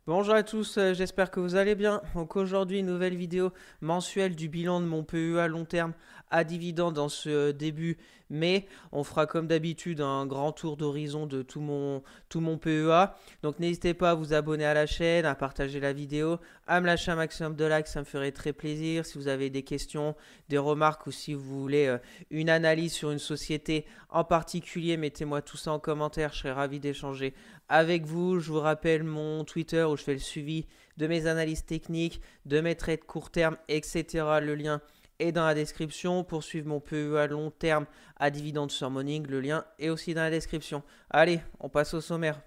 Bonjour à tous, j'espère que vous allez bien. Donc aujourd'hui, une nouvelle vidéo mensuelle du bilan de mon PEA long terme à dividende dans ce début mai. On fera comme d'habitude un grand tour d'horizon de tout mon PEA. Donc n'hésitez pas à vous abonner à la chaîne, à partager la vidéo, à me lâcher un maximum de likes, ça me ferait très plaisir. Si vous avez des questions, des remarques ou si vous voulez une analyse sur une société en particulier, mettez-moi tout ça en commentaire, je serais ravi d'échanger avec vous. Je vous rappelle mon Twitter où je fais le suivi de mes analyses techniques, de mes trades court terme, etc. Le lien est dans la description. Pour suivre mon PEA long terme à dividende sur Morning, le lien est aussi dans la description. Allez, on passe au sommaire.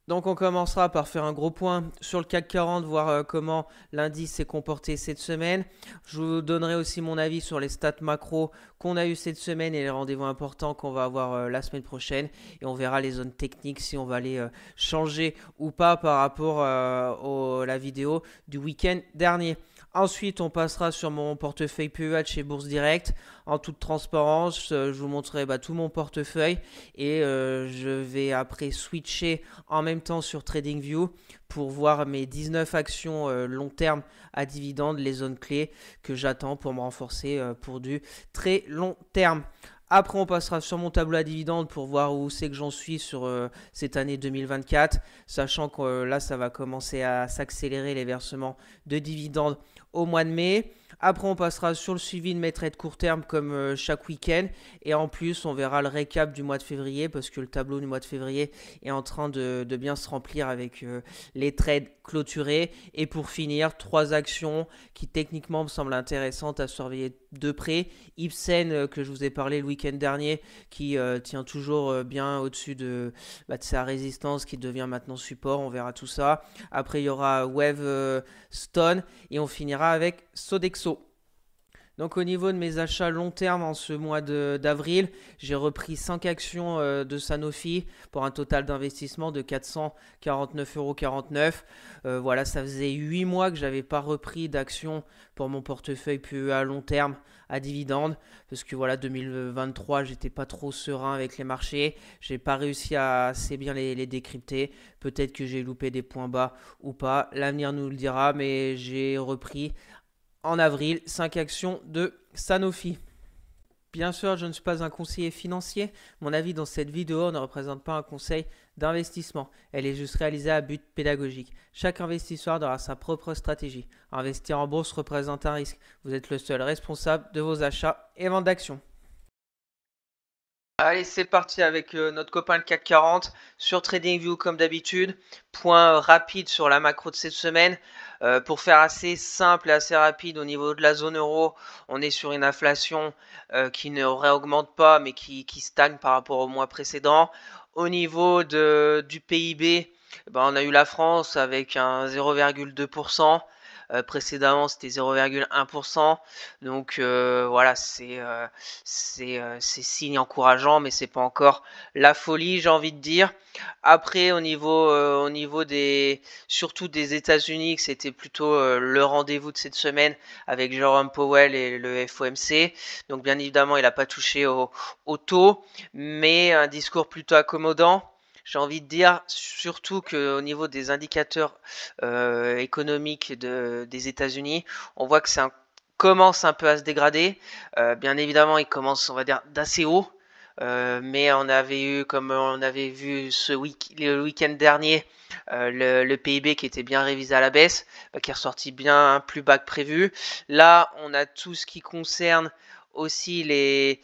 Donc on commencera par faire un gros point sur le CAC 40, voir comment l'indice s'est comporté cette semaine. Je vous donnerai aussi mon avis sur les stats macro qu'on a eu cette semaine et les rendez-vous importants qu'on va avoir la semaine prochaine. Et on verra les zones techniques si on va les changer ou pas par rapport à la vidéo du week-end dernier. Ensuite, on passera sur mon portefeuille PEA chez Bourse Direct. En toute transparence, je vous montrerai tout mon portefeuille et je vais après switcher en même temps sur TradingView pour voir mes 19 actions long terme à dividende, les zones clés que j'attends pour me renforcer pour du très long terme. Après, on passera sur mon tableau à dividendes pour voir où c'est que j'en suis sur cette année 2024, sachant que là, ça va commencer à s'accélérer les versements de dividendes au mois de mai. Après, on passera sur le suivi de mes trades court terme comme chaque week-end. Et en plus, on verra le récap du mois de février parce que le tableau du mois de février est en train de bien se remplir avec les trades clôturés. Et pour finir, 3 actions qui techniquement me semblent intéressantes à surveiller de près. Ipsen, que je vous ai parlé le week-end dernier, qui tient toujours bien au-dessus de sa résistance, qui devient maintenant support. On verra tout ça. Après, il y aura Wave Stone et on finira avec Sodexo. Donc au niveau de mes achats long terme en ce mois d'avril, j'ai repris 5 actions de Sanofi pour un total d'investissement de 449,49 €. Voilà, ça faisait 8 mois que j'avais pas repris d'actions pour mon portefeuille PEA long terme à dividende parce que voilà 2023 j'étais pas trop serein avec les marchés, j'ai pas réussi à assez bien les décrypter, peut-être que j'ai loupé des points bas ou pas, l'avenir nous le dira, mais j'ai repris en avril 5 actions de Sanofi. Bien sûr, je ne suis pas un conseiller financier. Mon avis dans cette vidéo ne représente pas un conseil d'investissement. Elle est juste réalisée à but pédagogique. Chaque investisseur aura sa propre stratégie. Investir en bourse représente un risque. Vous êtes le seul responsable de vos achats et ventes d'actions. Allez, c'est parti avec notre copain le CAC 40 sur TradingView comme d'habitude. Point rapide sur la macro de cette semaine. Pour faire assez simple et assez rapide au niveau de la zone euro, on est sur une inflation qui ne réaugmente pas mais qui stagne par rapport au mois précédent. Au niveau du PIB, on a eu la France avec un 0,2%. Précédemment, c'était 0,1%. Donc voilà, c'est signe encourageant, mais c'est pas encore la folie, j'ai envie de dire. Après, au niveau surtout des États-Unis, que c'était plutôt le rendez-vous de cette semaine avec Jerome Powell et le FOMC. Donc bien évidemment, il n'a pas touché au taux, mais un discours plutôt accommodant. J'ai envie de dire surtout qu'au niveau des indicateurs économiques des États-Unis, on voit que commence un peu à se dégrader. Bien évidemment, il commence, on va dire, d'assez haut. Mais on avait eu, comme on avait vu le week-end dernier, le PIB qui était bien révisé à la baisse, qui est ressorti bien plus bas que prévu. Là, on a tout ce qui concerne aussi les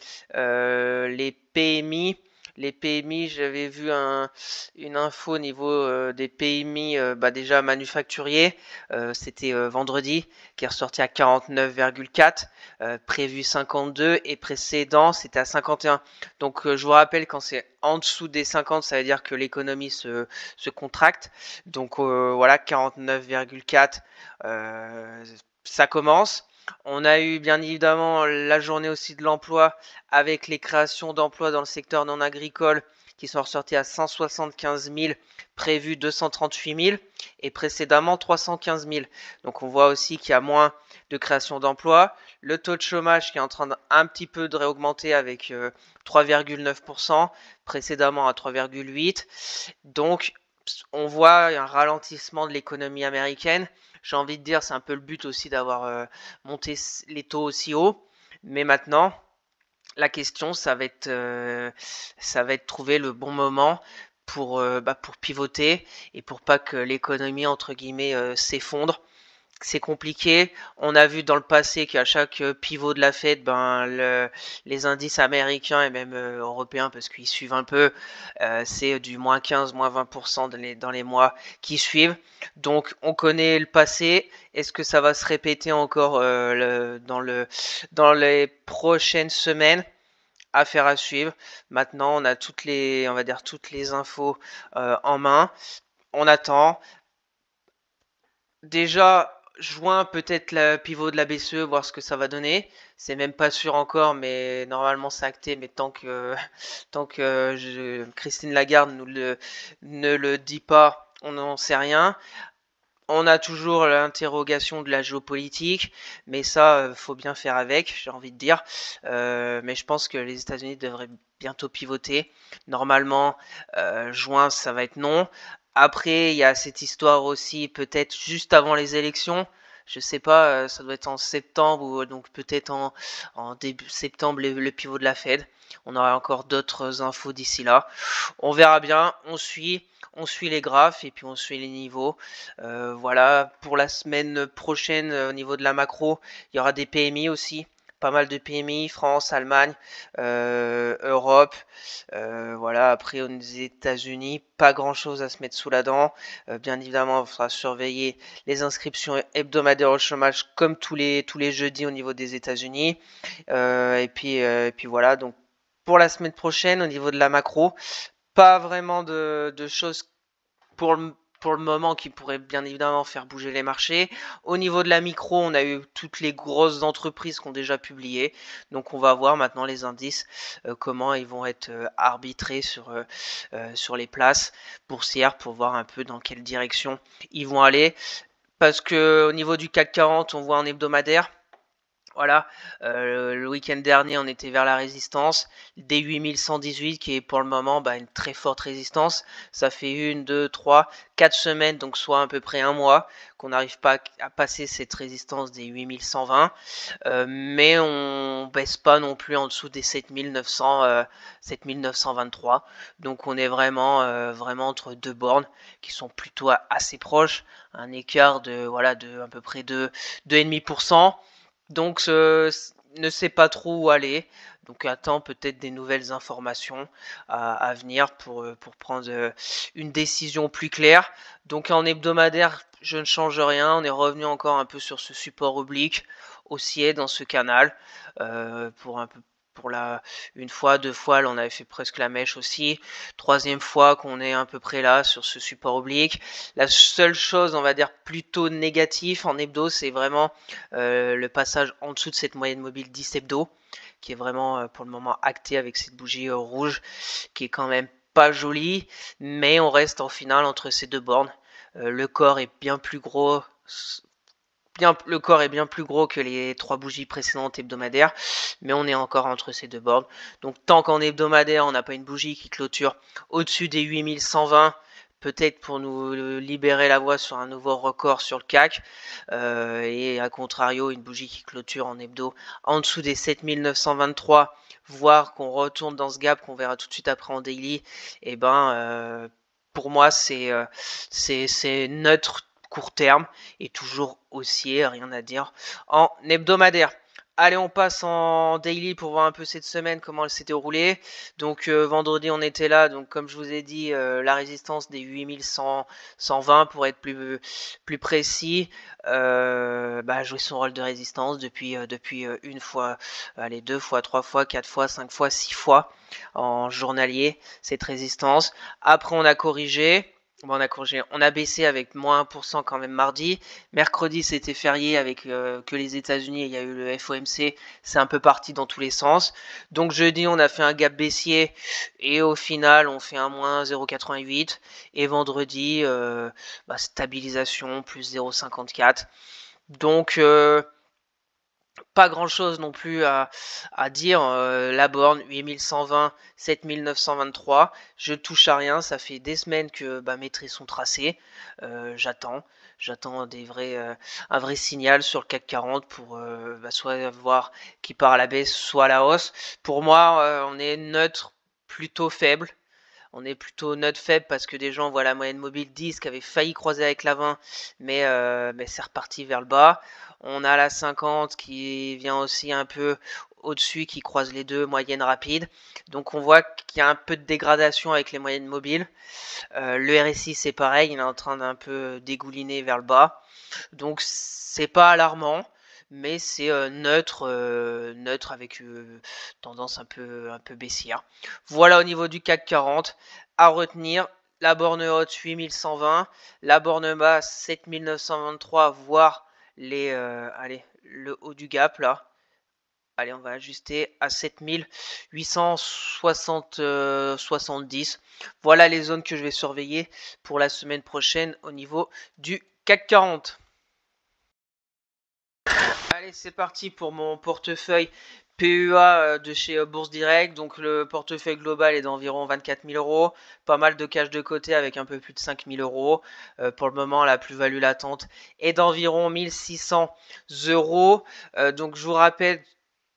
PMI. Les PMI, j'avais vu une info au niveau des PMI déjà manufacturiers. C'était vendredi, qui est ressorti à 49,4, prévu 52 et précédent c'était à 51. Donc je vous rappelle, quand c'est en dessous des 50, ça veut dire que l'économie se contracte. Donc voilà, 49,4, ça commence. On a eu bien évidemment la journée aussi de l'emploi avec les créations d'emplois dans le secteur non agricole qui sont ressortis à 175 000, prévu 238 000 et précédemment 315 000. Donc on voit aussi qu'il y a moins de création d'emplois. Le taux de chômage qui est en train d'un petit peu de réaugmenter avec 3,9%, précédemment à 3,8%. Donc on voit un ralentissement de l'économie américaine. J'ai envie de dire, c'est un peu le but aussi d'avoir monté les taux aussi haut. Mais maintenant, la question, ça va être trouver le bon moment pour pivoter et pour pas que l'économie, entre guillemets, s'effondre. C'est compliqué. On a vu dans le passé qu'à chaque pivot de la Fed, les indices américains et même européens, parce qu'ils suivent un peu, c'est du moins 15, moins 20% dans les mois qui suivent. Donc on connaît le passé. Est-ce que ça va se répéter encore dans les prochaines semaines? Affaire à suivre. Maintenant, on a on va dire toutes les infos en main. On attend. Déjà, juin, peut-être le pivot de la BCE, voir ce que ça va donner. C'est même pas sûr encore, mais normalement c'est acté. Mais tant que Christine Lagarde ne le dit pas, on n'en sait rien. On a toujours l'interrogation de la géopolitique, mais ça, faut bien faire avec, j'ai envie de dire. Mais je pense que les États-Unis devraient bientôt pivoter. Normalement, juin, ça va être non. Après, il y a cette histoire aussi, peut-être juste avant les élections. Je sais pas, ça doit être en septembre ou donc peut-être en début septembre le pivot de la Fed. On aura encore d'autres infos d'ici là. On verra bien, on suit les graphes et puis on suit les niveaux. Voilà, pour la semaine prochaine, au niveau de la macro, il y aura des PMI aussi. Pas mal de PMI, France, Allemagne, Europe. Voilà, après aux États-Unis, pas grand-chose à se mettre sous la dent. Bien évidemment, il faudra surveiller les inscriptions hebdomadaires au chômage comme tous les jeudis au niveau des États-Unis. Et puis voilà, donc pour la semaine prochaine, au niveau de la macro, pas vraiment de choses pour le moment qui pourraient bien évidemment faire bouger les marchés. Au niveau de la micro, on a eu toutes les grosses entreprises qui ont déjà publié. Donc on va voir maintenant les indices, comment ils vont être arbitrés sur les places boursières pour voir un peu dans quelle direction ils vont aller. Parce que au niveau du CAC 40, on voit un hebdomadaire. Voilà, le week-end dernier, on était vers la résistance des 8118 qui est pour le moment une très forte résistance. Ça fait 1, 2, 3, 4 semaines, donc soit à peu près un mois, qu'on n'arrive pas à passer cette résistance des 8120. Mais on baisse pas non plus en dessous des 7900, 7923. Donc on est vraiment entre deux bornes qui sont plutôt assez proches. Un écart de à peu près 2,5%. Donc, ne sait pas trop où aller. Donc, attend peut-être des nouvelles informations à venir pour prendre une décision plus claire. Donc, en hebdomadaire, je ne change rien. On est revenu encore un peu sur ce support oblique, haussier dans ce canal, pour un peu. Une fois, deux fois, là on avait fait presque la mèche aussi. Troisième fois qu'on est à peu près là sur ce support oblique. La seule chose, on va dire, plutôt négative en hebdo, c'est vraiment le passage en dessous de cette moyenne mobile 10 hebdo, qui est vraiment pour le moment acté avec cette bougie rouge, qui est quand même pas jolie, mais on reste en finale entre ces deux bornes. Le corps est bien plus gros. Le corps est bien plus gros que les trois bougies précédentes hebdomadaires, mais on est encore entre ces deux bornes. Donc tant qu'en hebdomadaire, on n'a pas une bougie qui clôture au-dessus des 8120, peut-être pour nous libérer la voie sur un nouveau record sur le CAC, et à contrario, une bougie qui clôture en hebdo en dessous des 7923, voire qu'on retourne dans ce gap qu'on verra tout de suite après en daily, et pour moi c'est neutre court terme et toujours haussier, rien à dire en hebdomadaire. Allez, on passe en daily pour voir un peu cette semaine comment elle s'est déroulée. Donc vendredi on était là, donc comme je vous ai dit, la résistance des 8120 pour être plus précis, a joué son rôle de résistance depuis une fois, allez, deux fois, trois fois, quatre fois, cinq fois, six fois en journalier cette résistance. Après on a corrigé. On a baissé avec moins 1% quand même mardi. Mercredi, c'était férié avec que les États-Unis, il y a eu le FOMC, c'est un peu parti dans tous les sens. Donc jeudi, on a fait un gap baissier et au final, on fait un moins 0,88. Et vendredi, stabilisation plus 0,54. Donc Pas grand chose non plus à dire. La borne 8120, 7923. Je touche à rien. Ça fait des semaines que mes traits sont tracés. J'attends un vrai signal sur le CAC 40 pour soit voir qui part à la baisse, soit à la hausse. Pour moi, on est neutre, plutôt faible. On est plutôt neutre faible parce que des gens voient la moyenne mobile 10 qui avait failli croiser avec la 20, mais c'est reparti vers le bas. On a la 50 qui vient aussi un peu au-dessus, qui croise les deux, moyenne rapide. Donc on voit qu'il y a un peu de dégradation avec les moyennes mobiles. Le RSI c'est pareil, il est en train d'un peu dégouliner vers le bas. Donc c'est pas alarmant, mais c'est neutre, neutre avec tendance un peu baissière. Voilà au niveau du CAC 40. À retenir, la borne haute 8120, la borne basse 7923, voire le haut du gap là. Allez, on va ajuster à 7870. Voilà les zones que je vais surveiller pour la semaine prochaine au niveau du CAC 40. Allez, c'est parti pour mon portefeuille PEA de chez Bourse Direct. Donc le portefeuille global est d'environ 24 000 euros. Pas mal de cash de côté avec un peu plus de 5 000 euros. Pour le moment, la plus-value latente est d'environ 1600 euros. Donc je vous rappelle,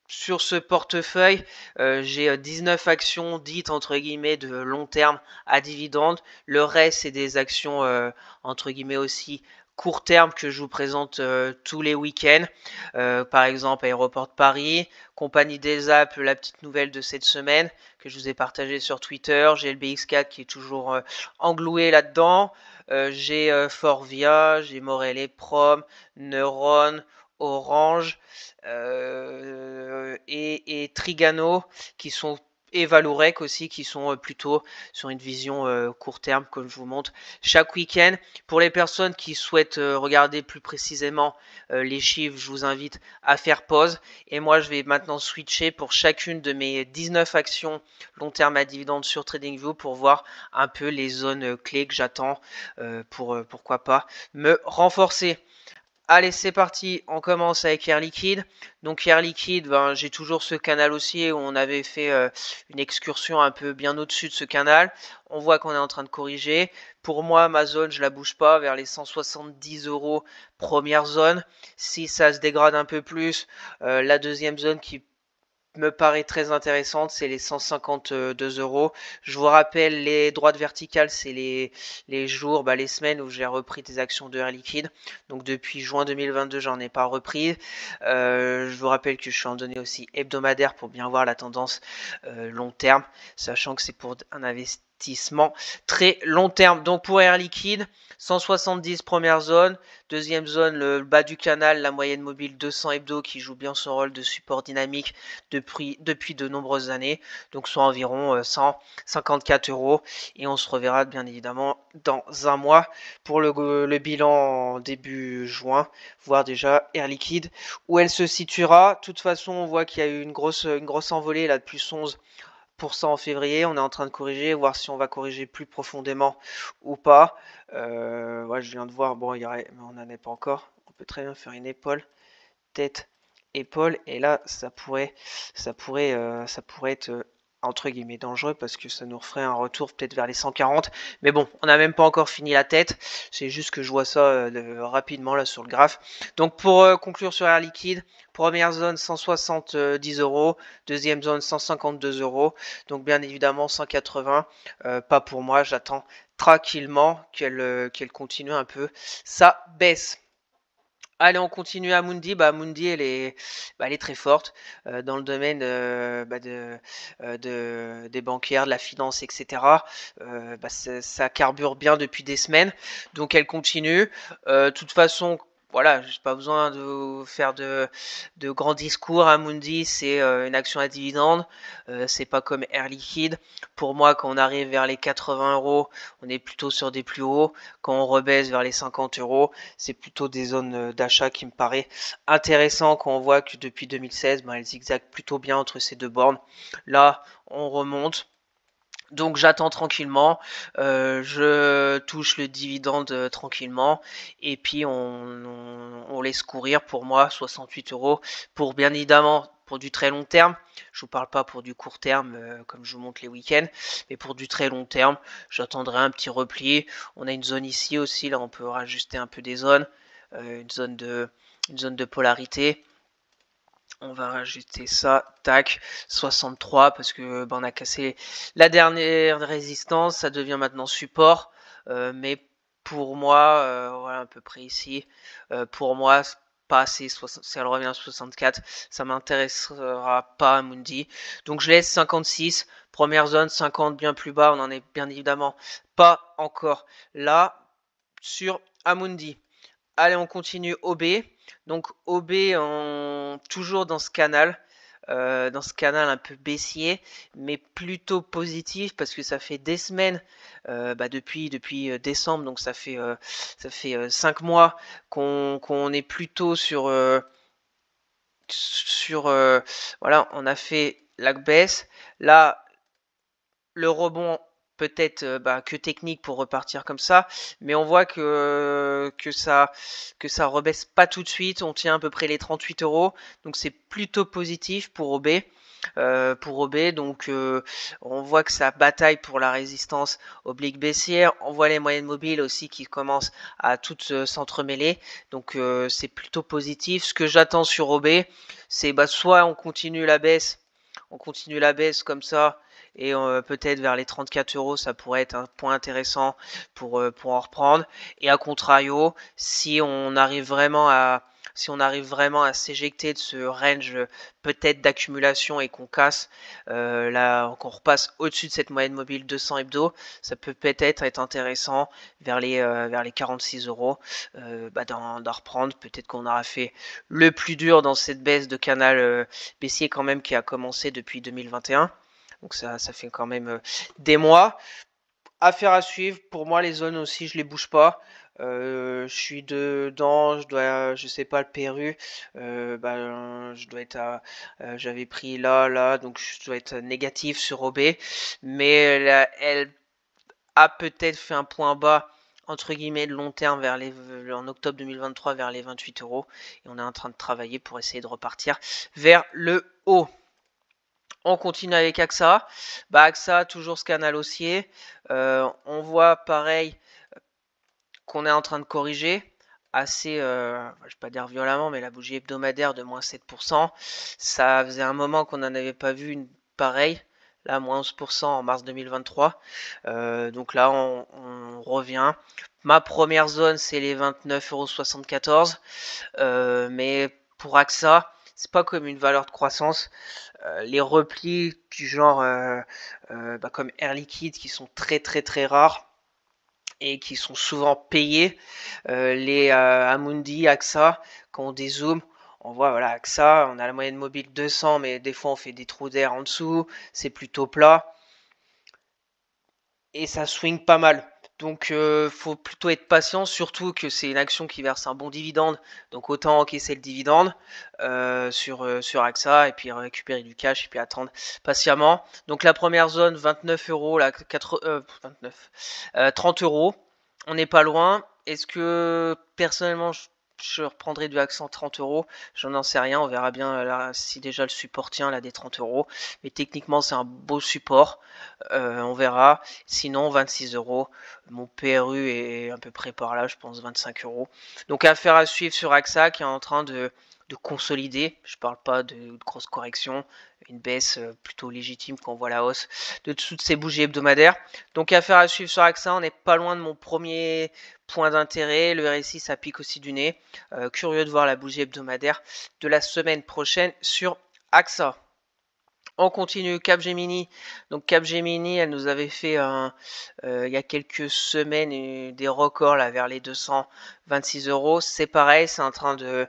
sur ce portefeuille, j'ai 19 actions dites entre guillemets de long terme à dividendes. Le reste, c'est des actions entre guillemets aussi court terme que je vous présente tous les week-ends. Par exemple, Aéroport de Paris, Compagnie des Alpes, la petite nouvelle de cette semaine que je vous ai partagée sur Twitter. J'ai le BX4 qui est toujours engloué là-dedans. J'ai Forvia, j'ai Morel et Prom, Neuron, Orange et Trigano qui sont et Valorec aussi qui sont plutôt sur une vision court terme comme je vous montre chaque week-end. Pour les personnes qui souhaitent regarder plus précisément les chiffres, je vous invite à faire pause et moi je vais maintenant switcher pour chacune de mes 19 actions long terme à dividendes sur TradingView pour voir un peu les zones clés que j'attends pour pourquoi pas me renforcer. Allez, c'est parti, on commence avec Air Liquide. Donc Air Liquide, j'ai toujours ce canal haussier où on avait fait une excursion un peu bien au-dessus de ce canal. On voit qu'on est en train de corriger. Pour moi, ma zone, je la bouge pas vers les 170 euros, première zone. Si ça se dégrade un peu plus, la deuxième zone qui me paraît très intéressante, c'est les 152 euros. Je vous rappelle, les droites verticales, c'est les jours, les semaines où j'ai repris des actions de Air Liquide. Donc depuis juin 2022, j'en ai pas repris. Je vous rappelle que je suis en données aussi hebdomadaires pour bien voir la tendance long terme, sachant que c'est pour un investissement très long terme. Donc pour Air Liquide, 170 première zone, deuxième zone le bas du canal, la moyenne mobile 200 hebdo qui joue bien son rôle de support dynamique depuis de nombreuses années, donc soit environ 154 euros et on se reverra bien évidemment dans un mois pour le bilan en début juin, voir déjà Air Liquide où elle se situera. De toute façon on voit qu'il y a eu une grosse envolée là de plus 11% en février, on est en train de corriger, voir si on va corriger plus profondément ou pas. Je viens de voir, bon, mais on n'en est pas encore. On peut très bien faire une épaule, tête, épaule, et là, ça pourrait être entre guillemets dangereux parce que ça nous referait un retour peut-être vers les 140. Mais bon, on n'a même pas encore fini la tête. C'est juste que je vois ça rapidement là sur le graphe. Donc pour conclure sur Air Liquide, première zone 170 euros, deuxième zone 152 euros. Donc bien évidemment 180, pas pour moi. J'attends tranquillement qu'elle continue un peu sa baisse. Allez, on continue à Mundi. Mundi, elle est très forte dans le domaine des bancaires, de la finance, etc. Ça carbure bien depuis des semaines, donc elle continue. De toute façon, voilà, j'ai pas besoin de vous faire de grands discours. Mundi, c'est une action à dividende. C'est pas comme Air Liquide. Pour moi, quand on arrive vers les 80 euros, on est plutôt sur des plus hauts. Quand on rebaisse vers les 50 euros, c'est plutôt des zones d'achat qui me paraît intéressant quand on voit que depuis 2016, elle zigzague plutôt bien entre ces deux bornes. Là, on remonte. Donc j'attends tranquillement, je touche le dividende tranquillement et puis on laisse courir pour moi 68 € pour bien évidemment pour du très long terme. Je vous parle pas pour du court terme comme je vous montre les week-ends, mais pour du très long terme, j'attendrai un petit repli. On a une zone ici aussi, là on peut rajuster un peu des zones, une zone de polarité. On va rajouter ça, tac, 63 parce que on a cassé la dernière résistance, ça devient maintenant support. Mais pour moi, voilà à peu près ici, pour moi, pas assez, si elle revient à 64, ça m'intéressera pas à Mundi. Donc je laisse 56, première zone, 50 bien plus bas, on en est bien évidemment pas encore là sur Amundi. Allez, on continue OB. Donc OB, toujours dans ce canal un peu baissier, mais plutôt positif parce que ça fait des semaines, depuis décembre, donc ça fait 5 mois qu'on est plutôt voilà, on a fait la baisse. Là, le rebond peut-être que technique pour repartir comme ça, mais on voit que ça rebaisse pas tout de suite. On tient à peu près les 38 €, donc c'est plutôt positif pour OB. Donc on voit que ça bataille pour la résistance oblique baissière. On voit les moyennes mobiles aussi qui commencent à toutes s'entremêler, donc c'est plutôt positif. Ce que j'attends sur OB, c'est soit on continue la baisse comme ça, et peut-être vers les 34 € ça pourrait être un point intéressant pour en reprendre. Et à contrario, si on arrive vraiment à s'éjecter de ce range peut-être d'accumulation et qu'on casse qu'on repasse au-dessus de cette moyenne mobile 200 hebdo, ça peut peut-être être intéressant vers les 46 € d'en reprendre. Peut-être qu'on aura fait le plus dur dans cette baisse de canal baissier quand même qui a commencé depuis 2021. Donc ça fait quand même des mois. Affaire à suivre. Pour moi, les zones aussi, je les bouge pas. Je suis dedans, je sais pas, le Pérou, je dois être j'avais pris là, donc je dois être négatif sur OB, mais elle a peut-être fait un point bas entre guillemets de long terme en octobre 2023 vers les 28 € et on est en train de travailler pour essayer de repartir vers le haut. On continue avec AXA. AXA, toujours ce canal haussier. On voit pareil qu'on est en train de corriger assez, je vais pas dire violemment, mais la bougie hebdomadaire de moins 7%. Ça faisait un moment qu'on n'en avait pas vu une pareille. Là, moins 11% en mars 2023. Donc là, on revient. Ma première zone, c'est les 29,74 €. Mais pour AXA, c'est pas comme une valeur de croissance. Les replis du genre comme Air Liquide qui sont très très très rares et qui sont souvent payés, les Amundi, AXA, quand on dézoome, on voit voilà AXA, on a la moyenne mobile 200, mais des fois on fait des trous d'air en dessous, c'est plutôt plat et ça swing pas mal. Donc faut plutôt être patient, surtout que c'est une action qui verse un bon dividende, donc autant encaisser le dividende sur AXA et puis récupérer du cash et puis attendre patiemment. Donc la première zone 29 €, la 30 €. On n'est pas loin. Est-ce que personnellement je reprendrai du accent 30 €? J'en sais rien, on verra bien là, si déjà le support tient là des 30 €. Mais techniquement c'est un beau support. On verra. Sinon 26 €. Mon PRU est à peu près par là, je pense 25 €. Donc affaire à suivre sur AXA qui est en train de consolider. Je parle pas de grosse correction, une baisse plutôt légitime quand on voit la hausse de toutes ces bougies hebdomadaires. Donc affaire à suivre sur AXA, on n'est pas loin de mon premier point d'intérêt. Le RSI ça pique aussi du nez. Curieux de voir la bougie hebdomadaire de la semaine prochaine sur AXA. On continue Capgemini. Donc Capgemini, elle nous avait fait il y a quelques semaines des records là vers les 226 €. C'est pareil, c'est en train de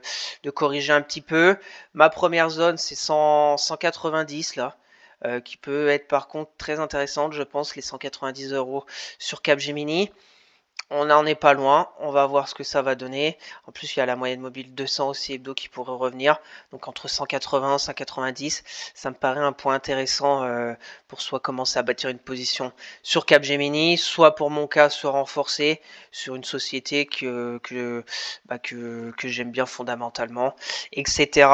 corriger un petit peu. Ma première zone, c'est 190 là. Qui peut être par contre très intéressante, je pense, les 190 € sur Capgemini. On n'en est pas loin, on va voir ce que ça va donner. En plus, il y a la moyenne mobile 200 aussi hebdo qui pourrait revenir. Donc entre 180 et 190, ça me paraît un point intéressant pour soit commencer à bâtir une position sur Capgemini, soit pour mon cas se renforcer sur une société que j'aime bien fondamentalement, etc.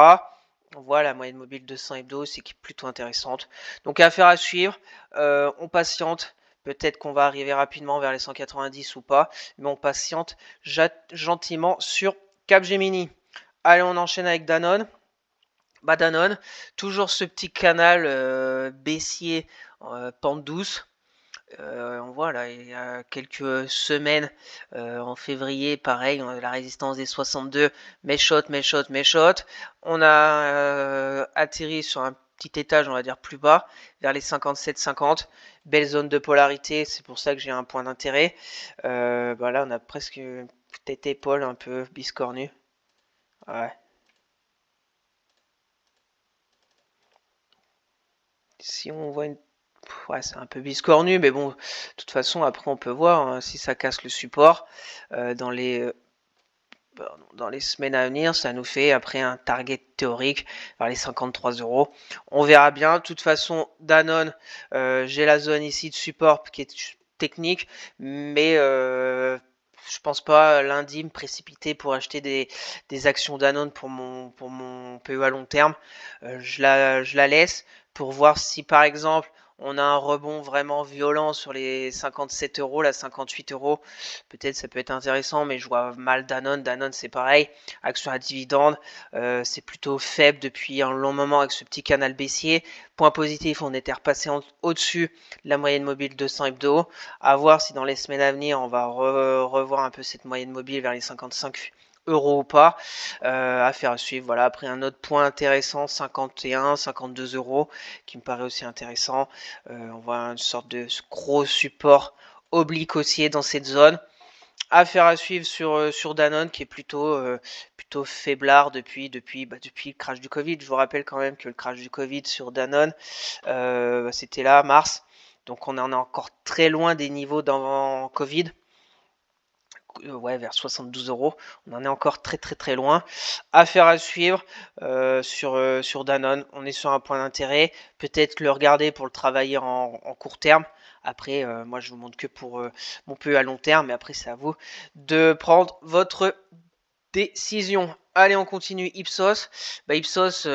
On voit la moyenne mobile 200 hebdo, c'est qui est plutôt intéressante. Donc affaire à suivre, on patiente. Peut-être qu'on va arriver rapidement vers les 190 ou pas, mais on patiente gentiment sur Capgemini. Allez, on enchaîne avec Danone. Bah Danone, toujours ce petit canal baissier pente douce. On voit là, il y a quelques semaines, en février, pareil, on a la résistance des 62, méchote. On a atterri sur un petit étage, on va dire plus bas, vers les 57-50. Belle zone de polarité, c'est pour ça que j'ai un point d'intérêt. Là, on a presque une tête épaule un peu biscornue. Ouais. Si on voit une... Ouais, c'est un peu biscornu, mais bon, de toute façon, après, on peut voir hein, si ça casse le support. Dans les semaines à venir, ça nous fait après un target théorique vers les 53 €. On verra bien. De toute façon, Danone, j'ai la zone ici de support qui est technique, mais je pense pas lundi me précipiter pour acheter des actions Danone pour mon PE à long terme. Je la laisse pour voir si par exemple on a un rebond vraiment violent sur les 57 €, là 58 €. Peut-être ça peut être intéressant, mais je vois mal Danone. Danone, c'est pareil. Action à dividende, c'est plutôt faible depuis un long moment avec ce petit canal baissier. Point positif, on était repassé au-dessus de la moyenne mobile 200 hebdo. À voir si dans les semaines à venir, on va revoir un peu cette moyenne mobile vers les 55 € ou pas. Affaire à suivre. Voilà, après un autre point intéressant, 51, 52 € qui me paraît aussi intéressant. On voit une sorte de gros support oblique haussier dans cette zone. Affaire à suivre sur Danone qui est plutôt faiblard depuis le crash du Covid. Je vous rappelle quand même que le crash du Covid sur Danone, c'était là, mars. Donc on en est encore très loin des niveaux d'avant Covid. Ouais, vers 72 €. On en est encore très loin. Affaire à suivre sur Danone. On est sur un point d'intérêt. Peut-être le regarder pour le travailler en court terme. Après, moi, je vous montre que pour mon PE à long terme. Mais après, c'est à vous de prendre votre décision. Allez, on continue. Ipsos. Ipsos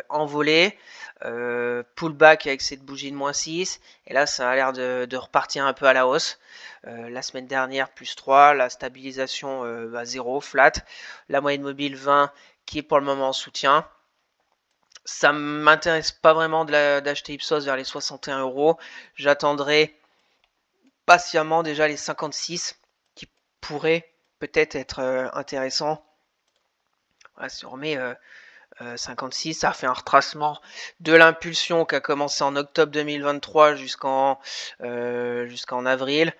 envolé. Pullback avec cette bougie de -6. Et là, ça a l'air de repartir un peu à la hausse. La semaine dernière, plus 3. La stabilisation à 0, flat. La moyenne mobile 20 qui est pour le moment en soutien. Ça m'intéresse pas vraiment d'acheter Ipsos vers les 61 €. J'attendrai patiemment déjà les 56 qui pourraient peut-être être intéressants. Voilà, si on remet 56, ça fait un retracement de l'impulsion qui a commencé en octobre 2023 jusqu'en avril.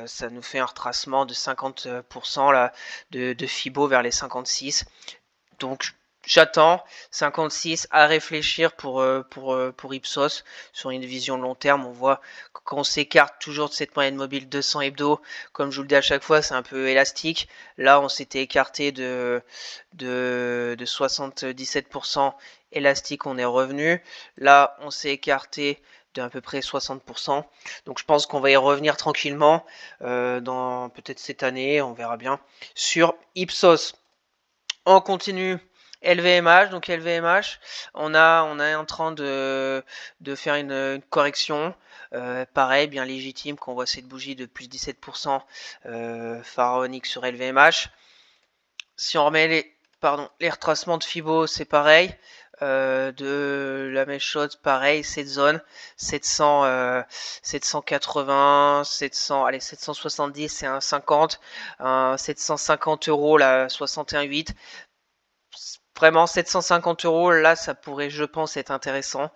Ça nous fait un retracement de 50% là, de Fibo vers les 56. Donc j'attends 56 à réfléchir pour Ipsos sur une vision long terme. On voit qu'on s'écarte toujours de cette moyenne mobile 200 hebdo. Comme je vous le dis à chaque fois, c'est un peu élastique. Là, on s'était écarté de 77% élastique, on est revenu. Là, on s'est écarté d'à peu près 60%. Donc je pense qu'on va y revenir tranquillement dans peut-être cette année, on verra bien, sur Ipsos. On continue LVMH, donc LVMH, on est en train de faire une correction, pareil, bien légitime, qu'on voit cette bougie de plus 17% pharaonique sur LVMH. Si on remet les retracements de Fibo, c'est pareil. De la même chose, pareil, cette zone 780, 700, allez 770, c'est un 50, 750 € là, 61,8. Vraiment 750 €, là ça pourrait, je pense, être intéressant.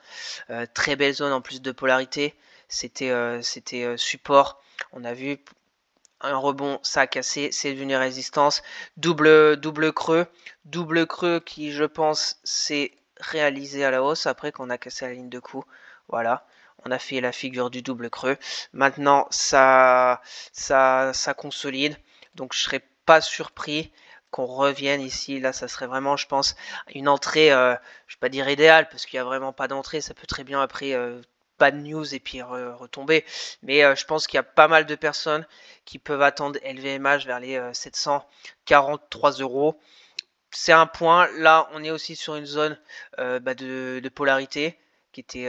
Très belle zone en plus de polarité. C'était support. On a vu un rebond, ça a cassé, c'est devenu résistance. Double creux qui, je pense, s'est réalisé à la hausse après qu'on a cassé la ligne de coup. Voilà, On a fait la figure du double creux. Maintenant, ça consolide. Donc, je serais pas surpris qu'on revienne ici. Là, ça serait vraiment, je pense, une entrée, je vais pas dire idéale, parce qu'il n'y a vraiment pas d'entrée. Ça peut très bien après pas de news et puis retomber. Mais je pense qu'il y a pas mal de personnes qui peuvent attendre LVMH vers les 743 euros. C'est un point. Là, on est aussi sur une zone de polarité qui était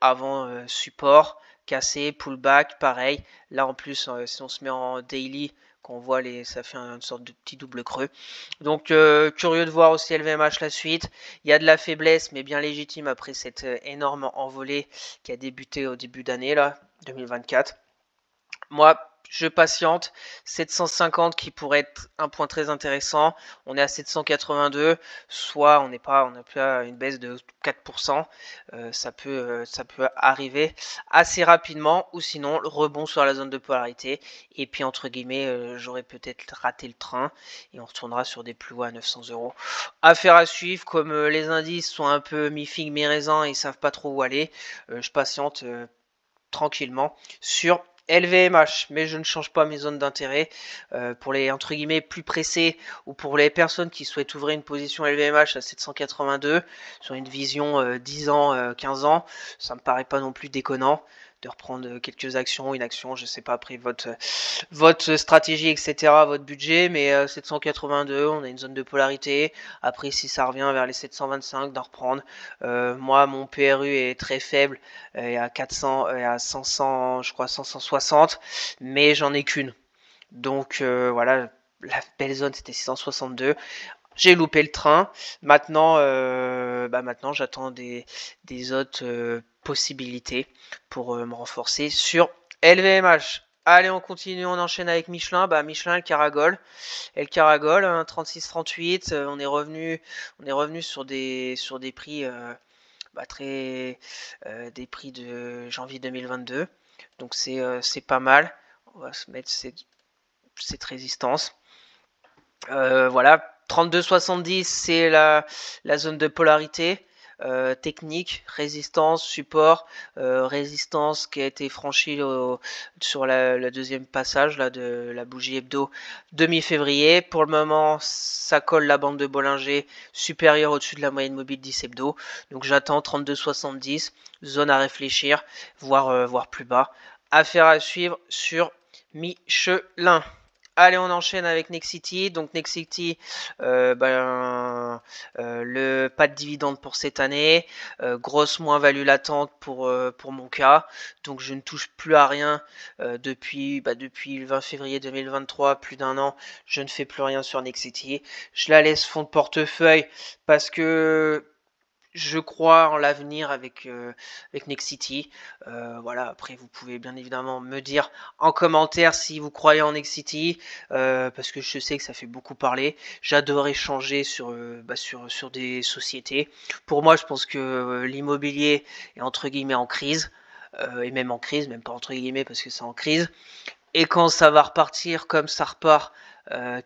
avant support, cassé, pullback, pareil. Là en plus, si on se met en daily, qu'on voit ça fait une sorte de petit double creux. Donc curieux de voir aussi LVMH la suite. Il y a de la faiblesse, mais bien légitime après cette énorme envolée qui a débuté au début d'année là, 2024. Moi, je patiente. 750 qui pourrait être un point très intéressant. On est à 782, soit on n'a pas une baisse de 4%. Ça peut arriver assez rapidement, ou sinon le rebond sur la zone de polarité. Et puis entre guillemets, j'aurais peut-être raté le train et on retournera sur des plus hauts à 900 euros. Affaire à suivre, comme les indices sont un peu mi-figue, mi-raisin et ils savent pas trop où aller. Je patiente tranquillement sur LVMH, mais je ne change pas mes zones d'intérêt. Pour les entre guillemets plus pressés ou pour les personnes qui souhaitent ouvrir une position LVMH à 782 sur une vision 10 ans, 15 ans, ça me paraît pas non plus déconnant de reprendre quelques actions, une action, je sais pas après votre stratégie, etc., votre budget, mais 782, on a une zone de polarité. Après, si ça revient vers les 725, d'en reprendre. Moi, mon PRU est très faible, à 400, à 500, je crois 560, mais j'en ai qu'une. Donc voilà, la belle zone c'était 662. J'ai loupé le train. Maintenant, maintenant j'attends des autres possibilités pour me renforcer sur LVMH. Allez, on continue, on enchaîne avec Michelin. Michelin, elle caragole. Elle caragole, hein, 36-38. On est revenu sur des prix très des prix de janvier 2022. Donc c'est pas mal. On va se mettre cette résistance. Voilà, 32-70, c'est la zone de polarité. Technique, résistance, support, résistance qui a été franchie sur le deuxième passage là, de la bougie hebdo de mi-février. Pour le moment, ça colle la bande de Bollinger supérieure au-dessus de la moyenne mobile 10 hebdo. Donc j'attends 32-70, zone à réfléchir, voire plus bas. Affaire à suivre sur Michelin. Allez, on enchaîne avec Nexity. Donc Nexity, pas de dividende pour cette année, grosse moins-value latente pour mon cas. Donc je ne touche plus à rien depuis le 20 février 2023, plus d'un an, je ne fais plus rien sur Nexity. Je la laisse fond de portefeuille parce que je crois en l'avenir avec Nexity. Voilà, après vous pouvez bien évidemment me dire en commentaire si vous croyez en Nexity, parce que je sais que ça fait beaucoup parler. J'adore échanger sur des sociétés. Pour moi, je pense que l'immobilier est entre guillemets en crise, et même en crise, même pas entre guillemets parce que c'est en crise. Et quand ça va repartir comme ça repart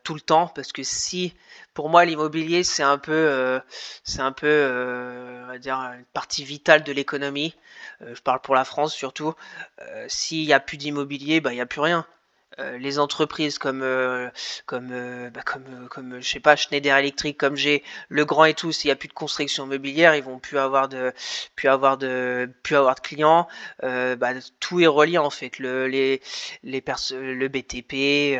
tout le temps, parce que si, pour moi, l'immobilier, on va dire, une partie vitale de l'économie. Je parle pour la France surtout. S'il n'y a plus d'immobilier, il n'y a plus rien. Les entreprises comme je sais pas, Schneider Electric, comme j'ai Legrand et tout, s'il n'y a plus de construction immobilière, ils vont plus avoir de clients. Tout est relié en fait, le BTP,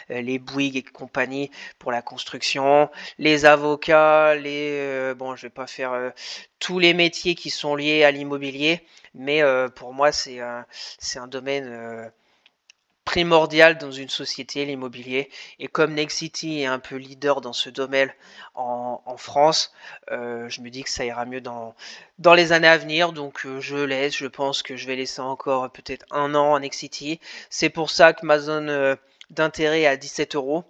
les Bouygues et compagnie pour la construction, les avocats, je vais pas faire tous les métiers qui sont liés à l'immobilier, mais pour moi c'est un domaine primordial dans une société, l'immobilier. Et comme Nexity est un peu leader dans ce domaine en France, je me dis que ça ira mieux dans les années à venir. Donc je pense que je vais laisser encore peut-être un an en Nexity. C'est pour ça que ma zone d'intérêt est à 17 euros.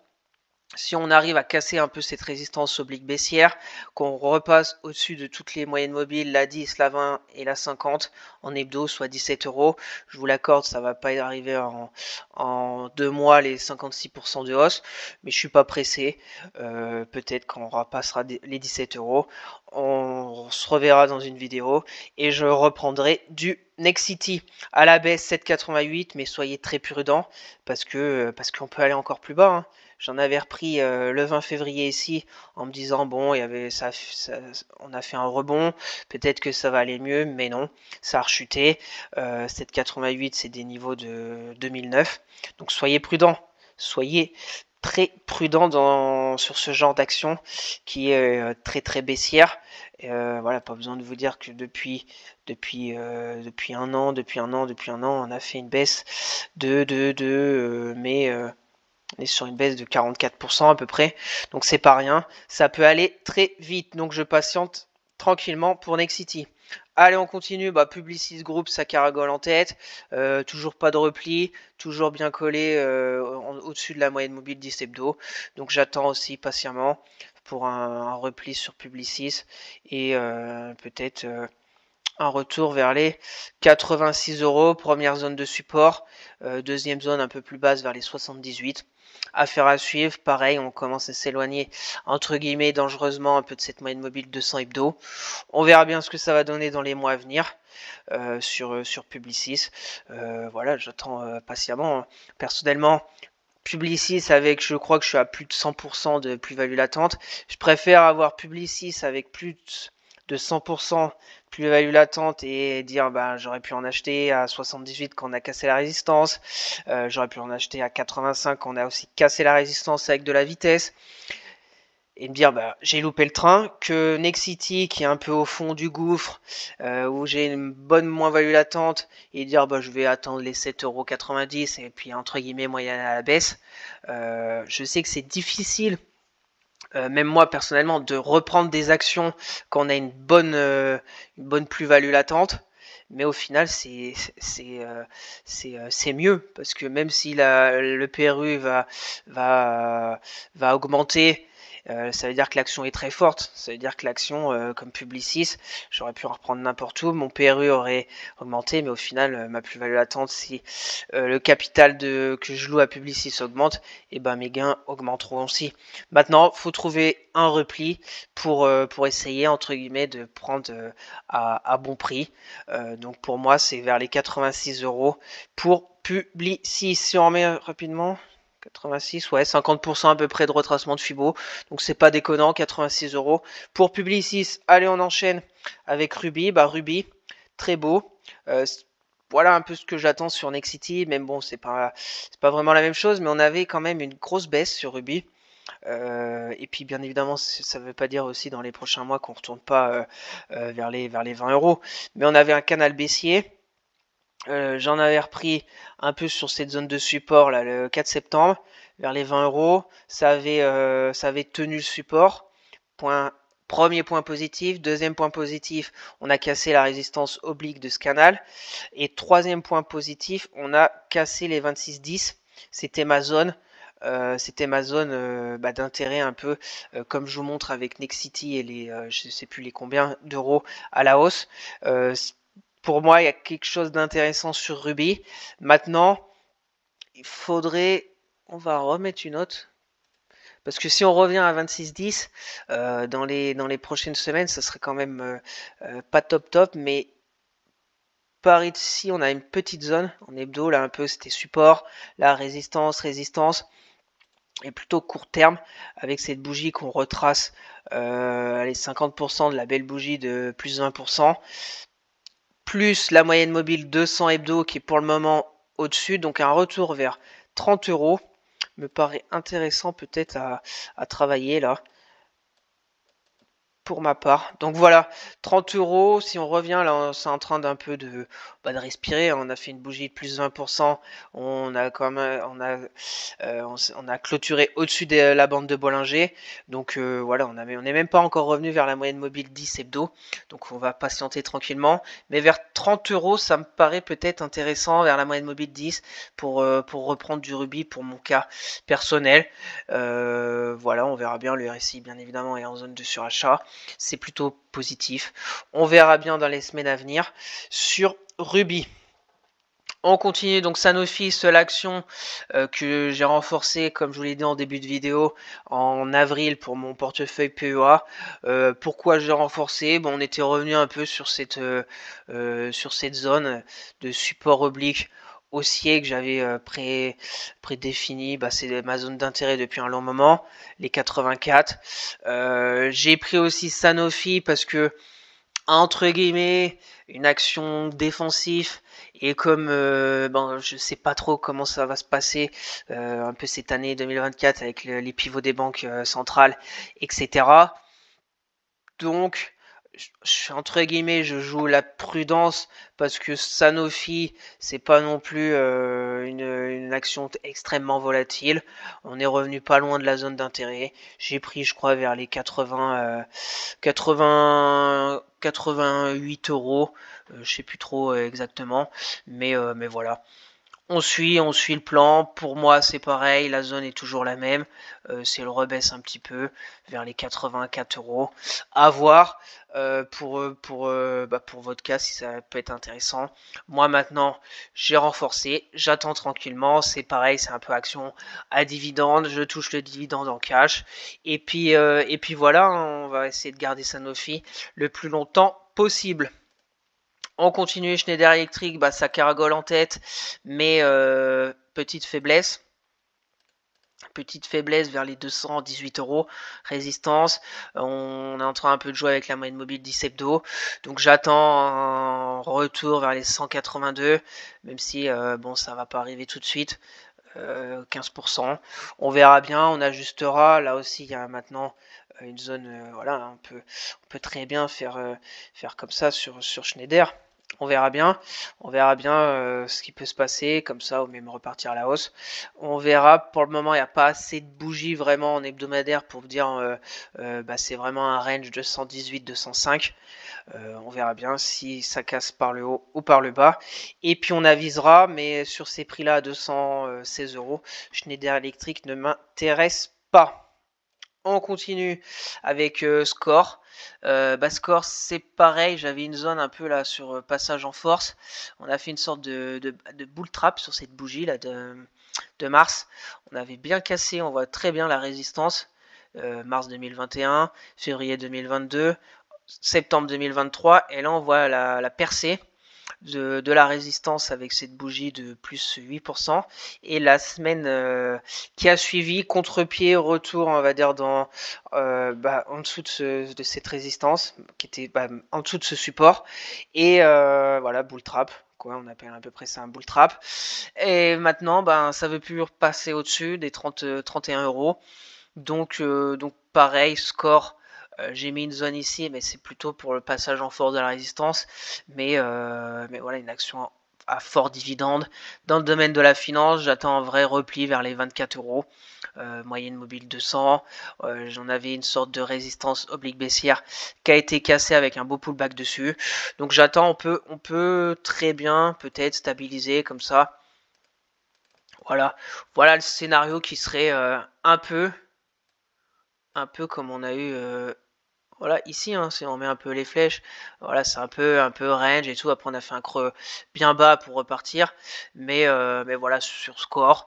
Si on arrive à casser un peu cette résistance oblique baissière, qu'on repasse au-dessus de toutes les moyennes mobiles, la 10, la 20 et la 50 en hebdo, soit 17 euros, je vous l'accorde, ça va pas arriver en 2 mois les 56% de hausse, mais je suis pas pressé. Peut-être qu'on repassera les 17 euros. on se reverra dans une vidéo et je reprendrai du Nexity à la baisse 7,88, mais soyez très prudents parce qu'on peut aller encore plus bas, hein. J'en avais repris le 20 février ici en me disant bon, il y avait on a fait un rebond, peut-être que ça va aller mieux, mais non, ça a rechuté. 7,88 c'est des niveaux de 2009, donc soyez prudents, soyez très prudents sur ce genre d'action qui est très très baissière. Voilà, pas besoin de vous dire que depuis un an, on a fait une baisse mais on est sur une baisse de 44% à peu près, donc c'est pas rien, ça peut aller très vite, donc je patiente tranquillement pour Nexity. Allez, on continue, Publicis Group, ça caragole en tête, toujours pas de repli, toujours bien collé au-dessus de la moyenne mobile 10 hebdo, donc j'attends aussi patiemment pour un repli sur Publicis et peut-être un retour vers les 86 €, première zone de support, deuxième zone un peu plus basse vers les 78. Affaire à suivre, pareil, on commence à s'éloigner entre guillemets dangereusement un peu de cette moyenne mobile 200 hebdo. On verra bien ce que ça va donner dans les mois à venir sur Publicis. Voilà, j'attends patiemment, hein. Personnellement, Publicis avec, je crois que je suis à plus de 100% de plus-value latente. Je préfère avoir Publicis avec plus de 100% plus-value latente et dire j'aurais pu en acheter à 78 quand on a cassé la résistance, j'aurais pu en acheter à 85 quand on a aussi cassé la résistance avec de la vitesse, et me dire j'ai loupé le train, que Nexity qui est un peu au fond du gouffre, où j'ai une bonne moins-value latente, et dire je vais attendre les 7,90 € et puis entre guillemets moyenne à la baisse. Je sais que c'est difficile, même moi personnellement, de reprendre des actions quand on a une bonne plus-value latente, mais au final c'est mieux, parce que même si le PRU va augmenter, ça veut dire que l'action est très forte, ça veut dire que l'action comme Publicis, j'aurais pu en reprendre n'importe où, mon PRU aurait augmenté, mais au final ma plus-value latente, si le capital que je loue à Publicis augmente, et mes gains augmenteront aussi. Maintenant, faut trouver un repli pour essayer entre guillemets de prendre à bon prix. Donc pour moi, c'est vers les 86 € pour Publicis. Si on remet rapidement, 86, ouais, 50% à peu près de retracement de Fibo. Donc c'est pas déconnant, 86 € pour Publicis. Allez, on enchaîne avec Ruby. Ruby, très beau. Voilà un peu ce que j'attends sur Nexity, même bon, c'est pas vraiment la même chose, mais on avait quand même une grosse baisse sur Ruby. Et puis bien évidemment, ça ne veut pas dire aussi dans les prochains mois qu'on ne retourne pas vers les 20 €. Mais on avait un canal baissier. J'en avais repris un peu sur cette zone de support là, le 4 septembre, vers les 20 €. Ça avait tenu le support. Premier point positif. Deuxième point positif, on a cassé la résistance oblique de ce canal. Et troisième point positif, on a cassé les 26,10. C'était ma zone. D'intérêt un peu, comme je vous montre avec Nexity et les je sais plus les combien d'euros à la hausse. Pour moi, il y a quelque chose d'intéressant sur Ruby. Maintenant, on va remettre une note. Parce que si on revient à 26,10 dans les prochaines semaines, ça serait quand même pas top, mais par ici, on a une petite zone en hebdo, là un peu c'était support, là résistance, et plutôt court terme, avec cette bougie qu'on retrace, les 50% de la belle bougie de plus 20%, plus la moyenne mobile 200 hebdo qui est pour le moment au-dessus, donc un retour vers 30 € me paraît intéressant peut-être à travailler là, pour ma part. Donc voilà, 30 €, si on revient là, c'est en train d'un peu de respirer. On a fait une bougie de plus 20%, on a quand même on a clôturé au-dessus de la bande de Bollinger. Donc voilà, on n'est même pas encore revenu vers la moyenne mobile 10 hebdo, donc on va patienter tranquillement. Mais vers 30 €, ça me paraît peut-être intéressant, vers la moyenne mobile 10, pour reprendre du Ruby pour mon cas personnel. Voilà, on verra bien. Le RSI bien évidemment est en zone de surachat, c'est plutôt positif. On verra bien dans les semaines à venir sur Ruby. On continue donc Sanofi, seule action que j'ai renforcée, comme je vous l'ai dit en début de vidéo, en avril pour mon portefeuille PEA. Pourquoi j'ai renforcé? Bon, on était revenu un peu sur cette zone de support oblique haussier que j'avais prédéfini. Bah, c'est ma zone d'intérêt depuis un long moment, les 84. J'ai pris aussi Sanofi parce que, entre guillemets, une action défensive, et comme bon, je sais pas trop comment ça va se passer un peu cette année 2024 avec les pivots des banques centrales, etc. Donc, entre guillemets, je joue la prudence parce que Sanofi, c'est pas non plus une action extrêmement volatile. On est revenu pas loin de la zone d'intérêt. J'ai pris, je crois, vers les 88 euros. Je sais plus trop exactement, mais voilà. On suit le plan. Pour moi, c'est pareil. La zone est toujours la même. C'est le rebaisse un petit peu vers les 84 euros. À voir pour votre cas si ça peut être intéressant. Moi, maintenant, j'ai renforcé. J'attends tranquillement. C'est pareil, c'est un peu action à dividende. Je touche le dividende en cash. Et puis voilà, on va essayer de garder Sanofi le plus longtemps possible. On continue, Schneider Electric, bah, ça caragole en tête, mais petite faiblesse. Petite faiblesse vers les 218 euros. Résistance. On est en train un peu de jouer avec la moyenne mobile 10 hebdo. Donc j'attends un retour vers les 182, même si bon, ça va pas arriver tout de suite. 15%. On verra bien, on ajustera. Là aussi, il y a maintenant une zone, voilà, on peut très bien faire comme ça sur Schneider. On verra bien ce qui peut se passer, comme ça, ou même repartir à la hausse. On verra. Pour le moment, il n'y a pas assez de bougies vraiment en hebdomadaire pour vous dire bah, c'est vraiment un range de 118-205. On verra bien si ça casse par le haut ou par le bas. Et puis on avisera, mais sur ces prix-là à 216 euros, Schneider Electric ne m'intéresse pas. On continue avec Score. Score, c'est pareil, j'avais une zone un peu là sur passage en force. On a fait une sorte de bull trap sur cette bougie là de mars. On avait bien cassé, on voit très bien la résistance. Mars 2021, février 2022, septembre 2023, et là on voit la percée de la résistance avec cette bougie de plus 8%. Et la semaine qui a suivi, contre-pied, retour, on va dire, en dessous de cette résistance, qui était en dessous de ce support. Et voilà, bull trap. Quoi, on appelle à peu près ça un bull trap. Et maintenant, ça veut plus repasser au-dessus des 31 euros. Donc pareil, Score. J'ai mis une zone ici, mais c'est plutôt pour le passage en force de la résistance. Mais voilà, une action à fort dividende. Dans le domaine de la finance, j'attends un vrai repli vers les 24 euros. Moyenne mobile 200. J'en avais une sorte de résistance oblique baissière qui a été cassée avec un beau pullback dessus. Donc j'attends, on peut très bien peut-être stabiliser comme ça. Voilà le scénario qui serait un peu comme on a eu voilà ici, hein, si on met un peu les flèches, voilà, c'est un peu range et tout. Après on a fait un creux bien bas pour repartir, mais voilà, sur Score,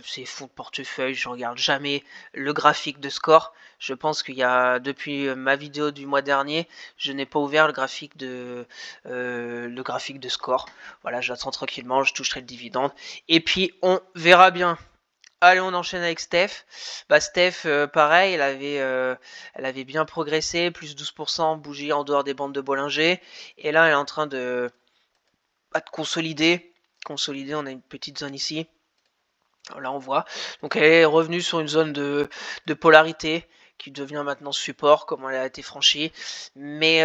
c'est fonds de portefeuille, je regarde jamais le graphique de Score. Je pense qu'il y a, depuis ma vidéo du mois dernier, je n'ai pas ouvert le graphique de Score. Voilà, j'attends tranquillement, je toucherai le dividende et puis on verra bien. Allez, on enchaîne avec Steph. Steph, pareil, elle avait bien progressé, plus 12%, bougie en dehors des bandes de Bollinger. Et là, elle est en train de consolider. On a une petite zone ici. Là, on voit. Donc, elle est revenue sur une zone de polarité qui devient maintenant support, comme elle a été franchie. Mais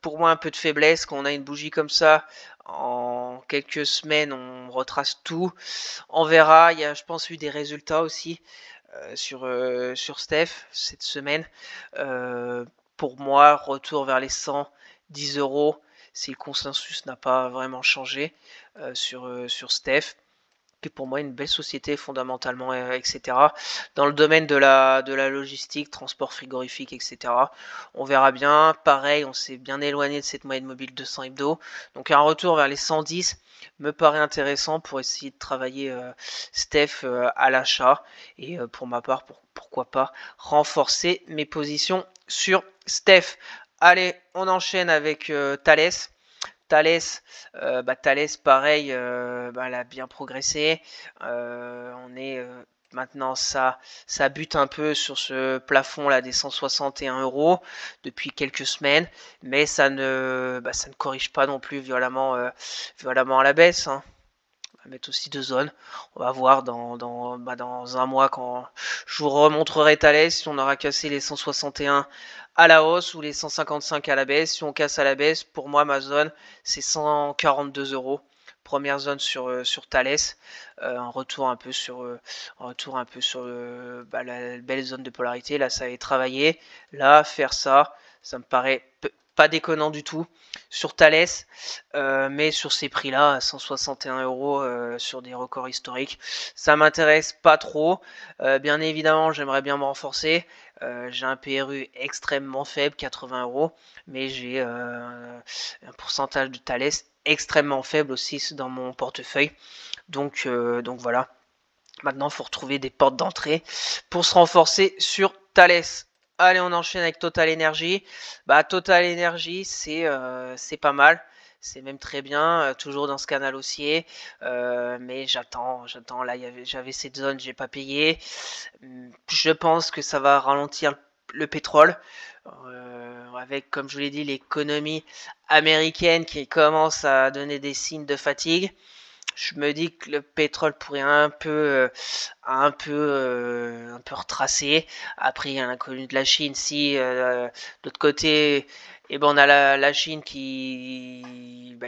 pour moi, un peu de faiblesse. Quand on a une bougie comme ça, en quelques semaines, on retrace tout. On verra. Il y a, je pense, eu des résultats aussi sur Steph cette semaine. Pour moi, retour vers les 110 euros si le consensus n'a pas vraiment changé sur Steph. qui est pour moi une belle société fondamentalement, etc. Dans le domaine de la logistique, transport frigorifique, etc. On verra bien. Pareil, on s'est bien éloigné de cette moyenne mobile 200 hebdo. Donc un retour vers les 110 me paraît intéressant pour essayer de travailler Steph à l'achat. Et pour ma part, pourquoi pas renforcer mes positions sur Steph. Allez, on enchaîne avec Thales. Thales, pareil, elle a bien progressé. On est maintenant, ça bute un peu sur ce plafond là des 161 euros depuis quelques semaines, mais ça ne corrige pas non plus violemment à la baisse, hein. On va mettre aussi deux zones. On va voir dans un mois quand je vous remontrerai Thales si on aura cassé les 161 à la hausse ou les 155 à la baisse. Si on casse à la baisse, pour moi ma zone c'est 142 euros. Première zone sur Thales, un retour un peu sur la belle zone de polarité. Là ça avait travaillé. Là faire ça me paraît pas déconnant du tout sur Thales, mais sur ces prix-là, à 161 euros sur des records historiques, ça m'intéresse pas trop. Bien évidemment, j'aimerais bien me renforcer. J'ai un PRU extrêmement faible, 80 euros, mais j'ai un pourcentage de Thales extrêmement faible aussi dans mon portefeuille. Donc voilà. Maintenant, il faut retrouver des portes d'entrée pour se renforcer sur Thales. Allez, on enchaîne avec Total Energy. Total Energy, c'est pas mal. C'est même très bien, toujours dans ce canal haussier. Mais j'attends. Là, j'avais cette zone, j'ai pas payé. Je pense que ça va ralentir le pétrole. Avec, comme je vous l'ai dit, l'économie américaine qui commence à donner des signes de fatigue. Je me dis que le pétrole pourrait un peu retracer. Après, il y a l'inconnu de la Chine. Si de l'autre côté, on a la Chine qui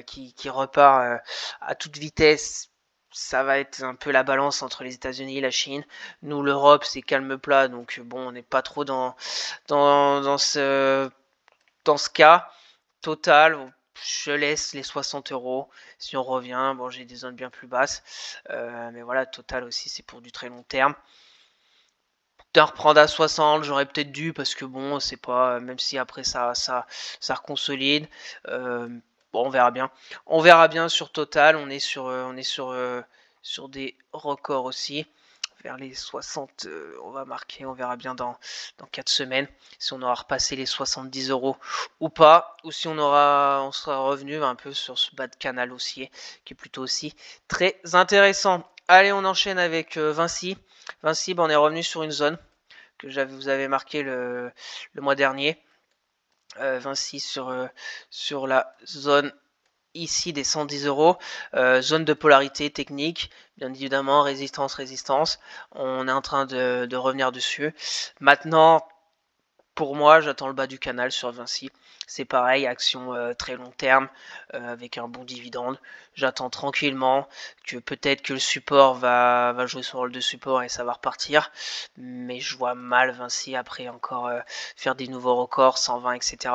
repart à toute vitesse. Ça va être un peu la balance entre les États-Unis et la Chine. Nous, l'Europe, c'est calme plat, donc bon, on n'est pas trop dans ce cas. Total, je laisse les 60 euros. Si on revient, bon, j'ai des zones bien plus basses. Mais voilà, Total aussi, c'est pour du très long terme. D'un reprendre à 60, j'aurais peut-être dû, parce que bon, c'est pas. Même si après ça reconsolide. Bon, on verra bien. On verra bien sur Total. On est sur des records aussi. Vers les 60, on va marquer, on verra bien dans 4 semaines si on aura repassé les 70 euros ou pas, ou si on sera revenu un peu sur ce bas de canal haussier qui est plutôt aussi très intéressant. Allez, on enchaîne avec Vinci. Vinci, on est revenu sur une zone que vous avez marqué le mois dernier. Vinci sur la zone ici des 110 euros, zone de polarité technique, bien évidemment, résistance, on est en train de revenir dessus. Maintenant, pour moi, j'attends le bas du canal sur Vinci. C'est pareil, action très long terme, avec un bon dividende. J'attends tranquillement que peut-être que le support va jouer son rôle de support et ça va repartir. Mais je vois mal Vinci après encore faire des nouveaux records, 120, etc.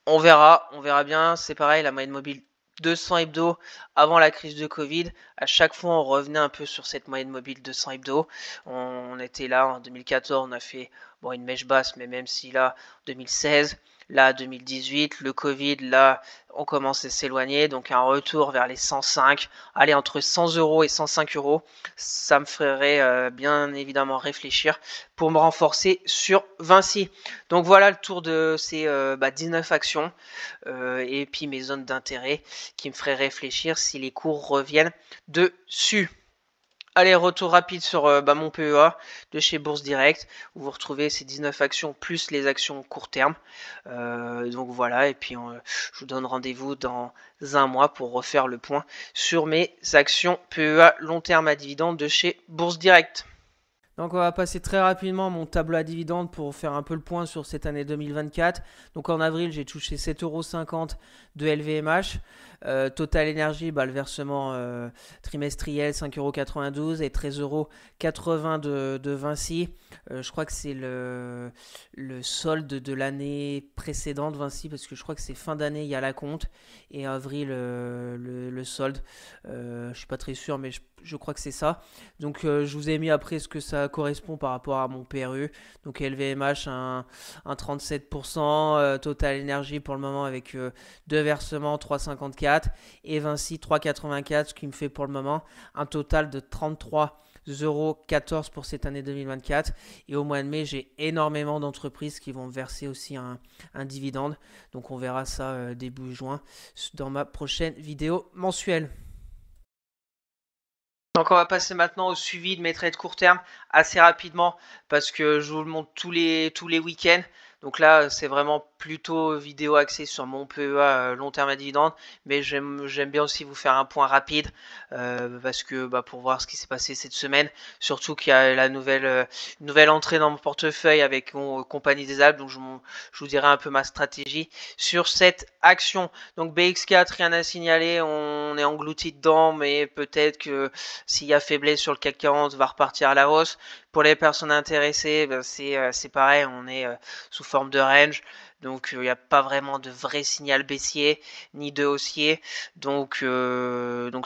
On verra bien. C'est pareil, la moyenne mobile 200 hebdo avant la crise de Covid. À chaque fois, on revenait un peu sur cette moyenne mobile 200 hebdo. On était là en 2014, on a fait une mèche basse, mais même si là, 2016, là, 2018, le Covid, là, on commence à s'éloigner. Donc un retour vers les 105. Allez, entre 100 euros et 105 euros, ça me ferait bien évidemment réfléchir pour me renforcer sur Vinci. Donc voilà le tour de ces 19 actions et puis mes zones d'intérêt qui me feraient réfléchir si les cours reviennent dessus. Allez, retour rapide sur mon PEA de chez Bourse Direct, où vous retrouvez ces 19 actions plus les actions court terme. Donc voilà, et puis je vous donne rendez-vous dans un mois pour refaire le point sur mes actions PEA long terme à dividende de chez Bourse Direct. Donc on va passer très rapidement à mon tableau à dividendes pour faire un peu le point sur cette année 2024. Donc en avril, j'ai touché 7,50 € de LVMH. Total Energy, le versement trimestriel 5,92 € et 13,80 € de Vinci. Je crois que c'est le solde de l'année précédente Vinci, parce que je crois que c'est fin d'année, il y a la compte, et avril le solde. Je suis pas très sûr, mais je crois que c'est ça. Donc je vous ai mis après ce que ça correspond par rapport à mon PRU. Donc LVMH un 37%, Total Energy pour le moment avec deux versements 3,54 et Vinci 3,84, ce qui me fait pour le moment un total de 33,14 € pour cette année 2024. Et au mois de mai, j'ai énormément d'entreprises qui vont me verser aussi un dividende. Donc on verra ça début juin dans ma prochaine vidéo mensuelle. Donc on va passer maintenant au suivi de mes trades court terme assez rapidement parce que je vous le montre tous les week-ends. Donc là, c'est vraiment plutôt vidéo axée sur mon PEA long terme à dividende, mais j'aime bien aussi vous faire un point rapide parce que pour voir ce qui s'est passé cette semaine, surtout qu'il y a la nouvelle entrée dans mon portefeuille avec Compagnie des Alpes, donc je vous dirai un peu ma stratégie sur cette action. Donc BX4, rien à signaler, on est englouti dedans, mais peut-être que s'il y a faiblesse sur le CAC 40, va repartir à la hausse. Pour les personnes intéressées, c'est pareil, on est sous forme de range. Donc il n'y a pas vraiment de vrai signal baissier ni de haussier. Donc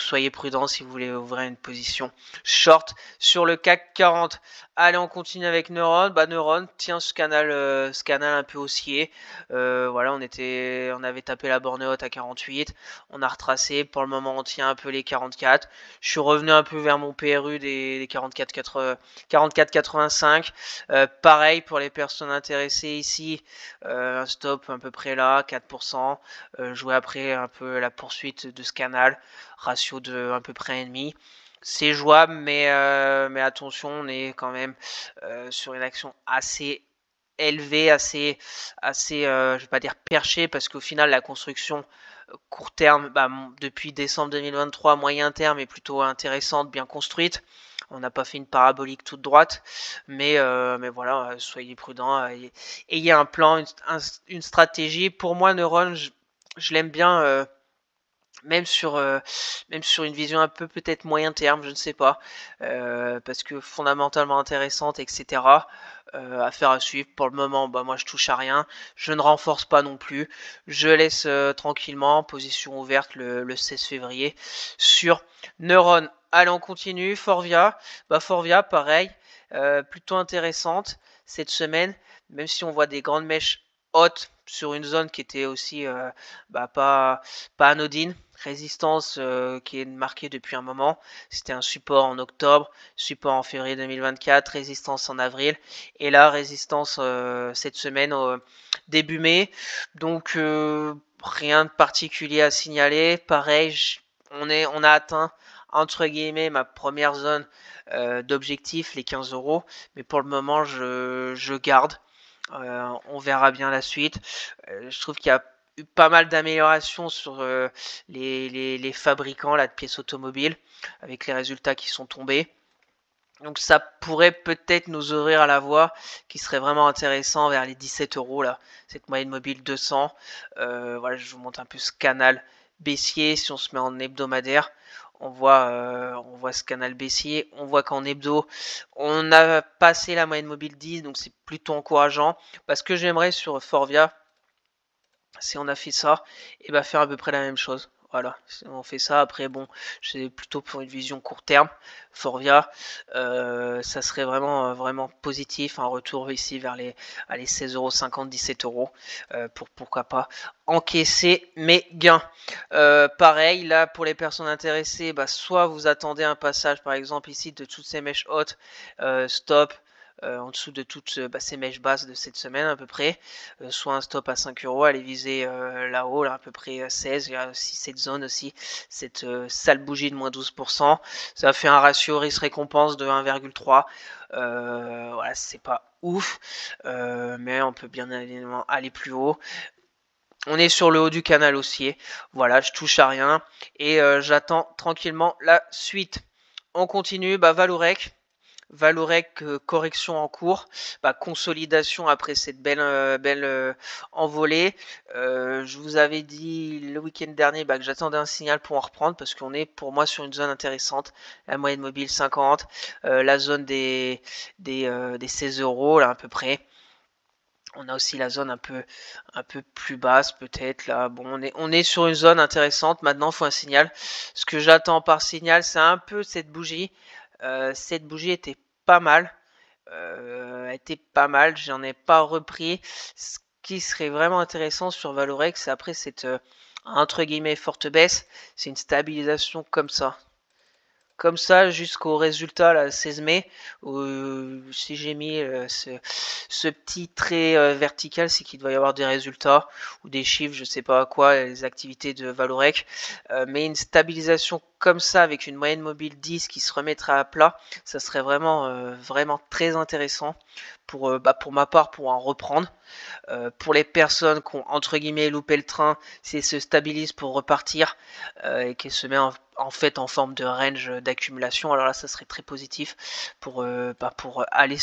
soyez prudents si vous voulez ouvrir une position short sur le CAC 40. Allez, on continue avec Neuron. Neuron tient ce canal un peu haussier. Voilà, on avait tapé la borne haute à 48. On a retracé. Pour le moment, on tient un peu les 44. Je suis revenu un peu vers mon PRU des 44,85. Pareil pour les personnes intéressées ici. Un stop à peu près là, 4%. Jouer après un peu la poursuite de ce canal. Ratio de à peu près 1,5. C'est jouable, mais attention, on est quand même sur une action assez élevée, assez je vais pas dire perché, parce qu'au final la construction court terme depuis décembre 2023, moyen terme est plutôt intéressante, bien construite. On n'a pas fait une parabolique toute droite, mais voilà, soyez prudents, ayez un plan, une stratégie. Pour moi, Neuron, je l'aime bien. Même sur une vision un peu peut-être moyen terme, je ne sais pas, parce que fondamentalement intéressante, etc. Affaire à suivre. Pour le moment, moi je touche à rien, je ne renforce pas non plus, je laisse tranquillement, position ouverte le 16 février sur Neuron. Allez, on continue. Forvia, Forvia pareil, plutôt intéressante cette semaine, même si on voit des grandes mèches hautes sur une zone qui était aussi pas anodine. Résistance qui est marquée depuis un moment. C'était un support en octobre, support en février 2024, résistance en avril, et là résistance cette semaine au début mai. Donc rien de particulier à signaler. Pareil, on a atteint entre guillemets ma première zone d'objectif, les 15 €, mais pour le moment je garde. On verra bien la suite. Je trouve qu'il y a eu pas mal d'améliorations sur les fabricants là, de pièces automobiles, avec les résultats qui sont tombés. Donc ça pourrait peut-être nous ouvrir à la voie qui serait vraiment intéressant vers les 17 € là, cette moyenne mobile 200. Voilà, je vous montre un peu ce canal baissier. Si on se met en hebdomadaire, on voit ce canal baissier. On voit qu'en hebdo, on a passé la moyenne mobile 10, donc c'est plutôt encourageant. Parce que j'aimerais sur Forvia, si on a fait ça, et faire à peu près la même chose. Voilà, si on fait ça, après bon, c'est plutôt pour une vision court terme. Forvia, ça serait vraiment positif, un retour ici vers les 16,50 €, 17 €, pour pourquoi pas encaisser mes gains. Pareil, là pour les personnes intéressées, soit vous attendez un passage par exemple ici de toutes ces mèches hautes, stop, en dessous de toutes ces mèches basses de cette semaine à peu près, soit un stop à 5 €, allez viser là-haut, là à peu près 16. Il y a aussi cette zone aussi, cette sale bougie de moins 12%, ça fait un ratio risque-récompense de 1,3. Voilà, c'est pas ouf, mais on peut bien évidemment aller plus haut. On est sur le haut du canal haussier, voilà, je touche à rien et j'attends tranquillement la suite. On continue, Valorec. Valorec, correction en cours, consolidation après cette belle envolée. Je vous avais dit le week-end dernier que j'attendais un signal pour en reprendre parce qu'on est pour moi sur une zone intéressante. La moyenne mobile 50, la zone des 16 euros là à peu près. On a aussi la zone un peu plus basse peut-être là. Bon, on est sur une zone intéressante. Maintenant, il faut un signal. Ce que j'attends par signal, c'est un peu cette bougie. Cette bougie était pas mal. Était pas mal. J'en ai pas repris. Ce qui serait vraiment intéressant sur Valorex, c'est après cette entre guillemets forte baisse, c'est une stabilisation comme ça. Comme ça jusqu'au résultat là, 16 mai, si j'ai mis ce petit trait vertical, c'est qu'il doit y avoir des résultats ou des chiffres, je sais pas quoi, les activités de Valorec, mais une stabilisation comme ça avec une moyenne mobile 10 qui se remettra à plat, ça serait vraiment très intéressant pour ma part pour en reprendre. Pour les personnes qui ont entre guillemets loupé le train, si elles se stabilisent pour repartir et qu'elles se mettent en fait en forme de range d'accumulation, alors là ça serait très positif pour aller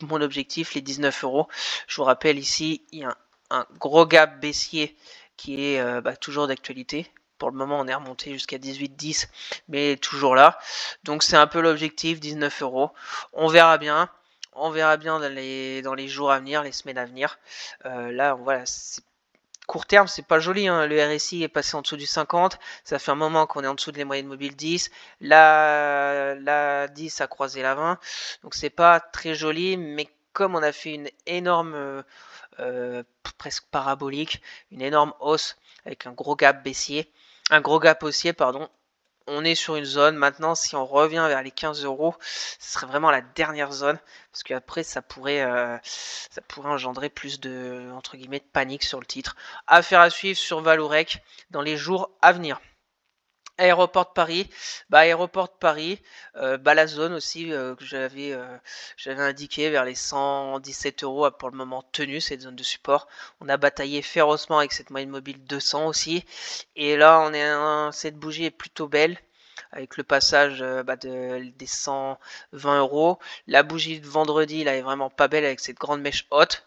mon objectif, les 19 euros. Je vous rappelle ici, il y a un gros gap baissier qui est toujours d'actualité. Pour le moment, on est remonté jusqu'à 18,10, mais toujours là. Donc c'est un peu l'objectif, 19 euros. On verra bien. On verra bien dans les jours à venir, les semaines à venir. Là, voilà, court terme, c'est pas joli. Hein. Le RSI est passé en dessous du 50. Ça fait un moment qu'on est en dessous des moyennes mobiles 10. La 10 a croisé la 20. Donc c'est pas très joli. Mais comme on a fait une énorme, presque parabolique, une énorme hausse avec un gros gap baissier, un gros gap haussier, pardon, on est sur une zone. Maintenant, si on revient vers les 15 euros, ce serait vraiment la dernière zone. Parce qu'après, ça pourrait engendrer plus de, entre guillemets, de panique sur le titre. Affaire à suivre sur Valorec dans les jours à venir. Aéroport de Paris, Aéroport de Paris, la zone aussi que j'avais indiqué vers les 117 euros pour le moment tenue, cette zone de support. On a bataillé férocement avec cette moyenne mobile 200 aussi. Et là, cette bougie est plutôt belle avec le passage des 120 euros. La bougie de vendredi là est vraiment pas belle avec cette grande mèche haute.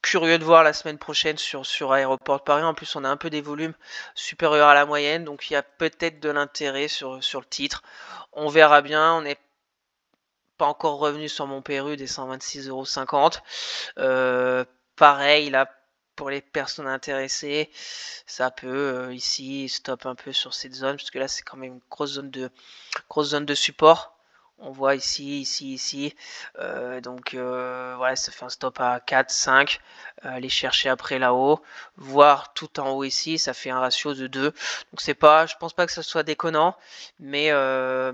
Curieux de voir la semaine prochaine sur Aéroport de Paris. En plus, on a un peu des volumes supérieurs à la moyenne, donc il y a peut-être de l'intérêt sur le titre. On verra bien. On n'est pas encore revenu sur mon PRU des 126,50 €. Pareil, là, pour les personnes intéressées, ça peut ici stop un peu sur cette zone, parce que là, c'est quand même une grosse zone de support. On voit ici. Donc voilà, ça fait un stop à 4, 5. Aller chercher après là-haut. Voir tout en haut ici, ça fait un ratio de 2. Donc je pense pas que ça soit déconnant. Mais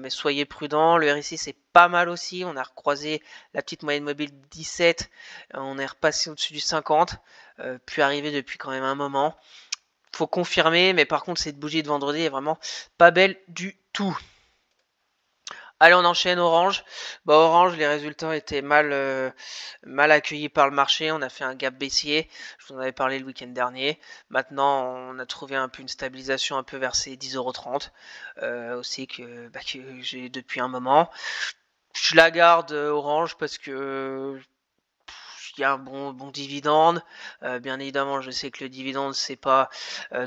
soyez prudents. Le RSI, c'est pas mal aussi. On a recroisé la petite moyenne mobile 17. On est repassé au-dessus du 50. Puis arrivé depuis quand même un moment. Faut confirmer. Mais par contre, cette bougie de vendredi est vraiment pas belle du tout. Allez, on enchaîne Orange. Orange, les résultats étaient mal accueillis par le marché. On a fait un gap baissier. Je vous en avais parlé le week-end dernier. Maintenant, on a trouvé un peu une stabilisation un peu vers ces 10,30 € aussi que j'ai depuis un moment. Je la garde Orange parce que il y a un bon dividende. Bien évidemment, je sais que le dividende, c'est pas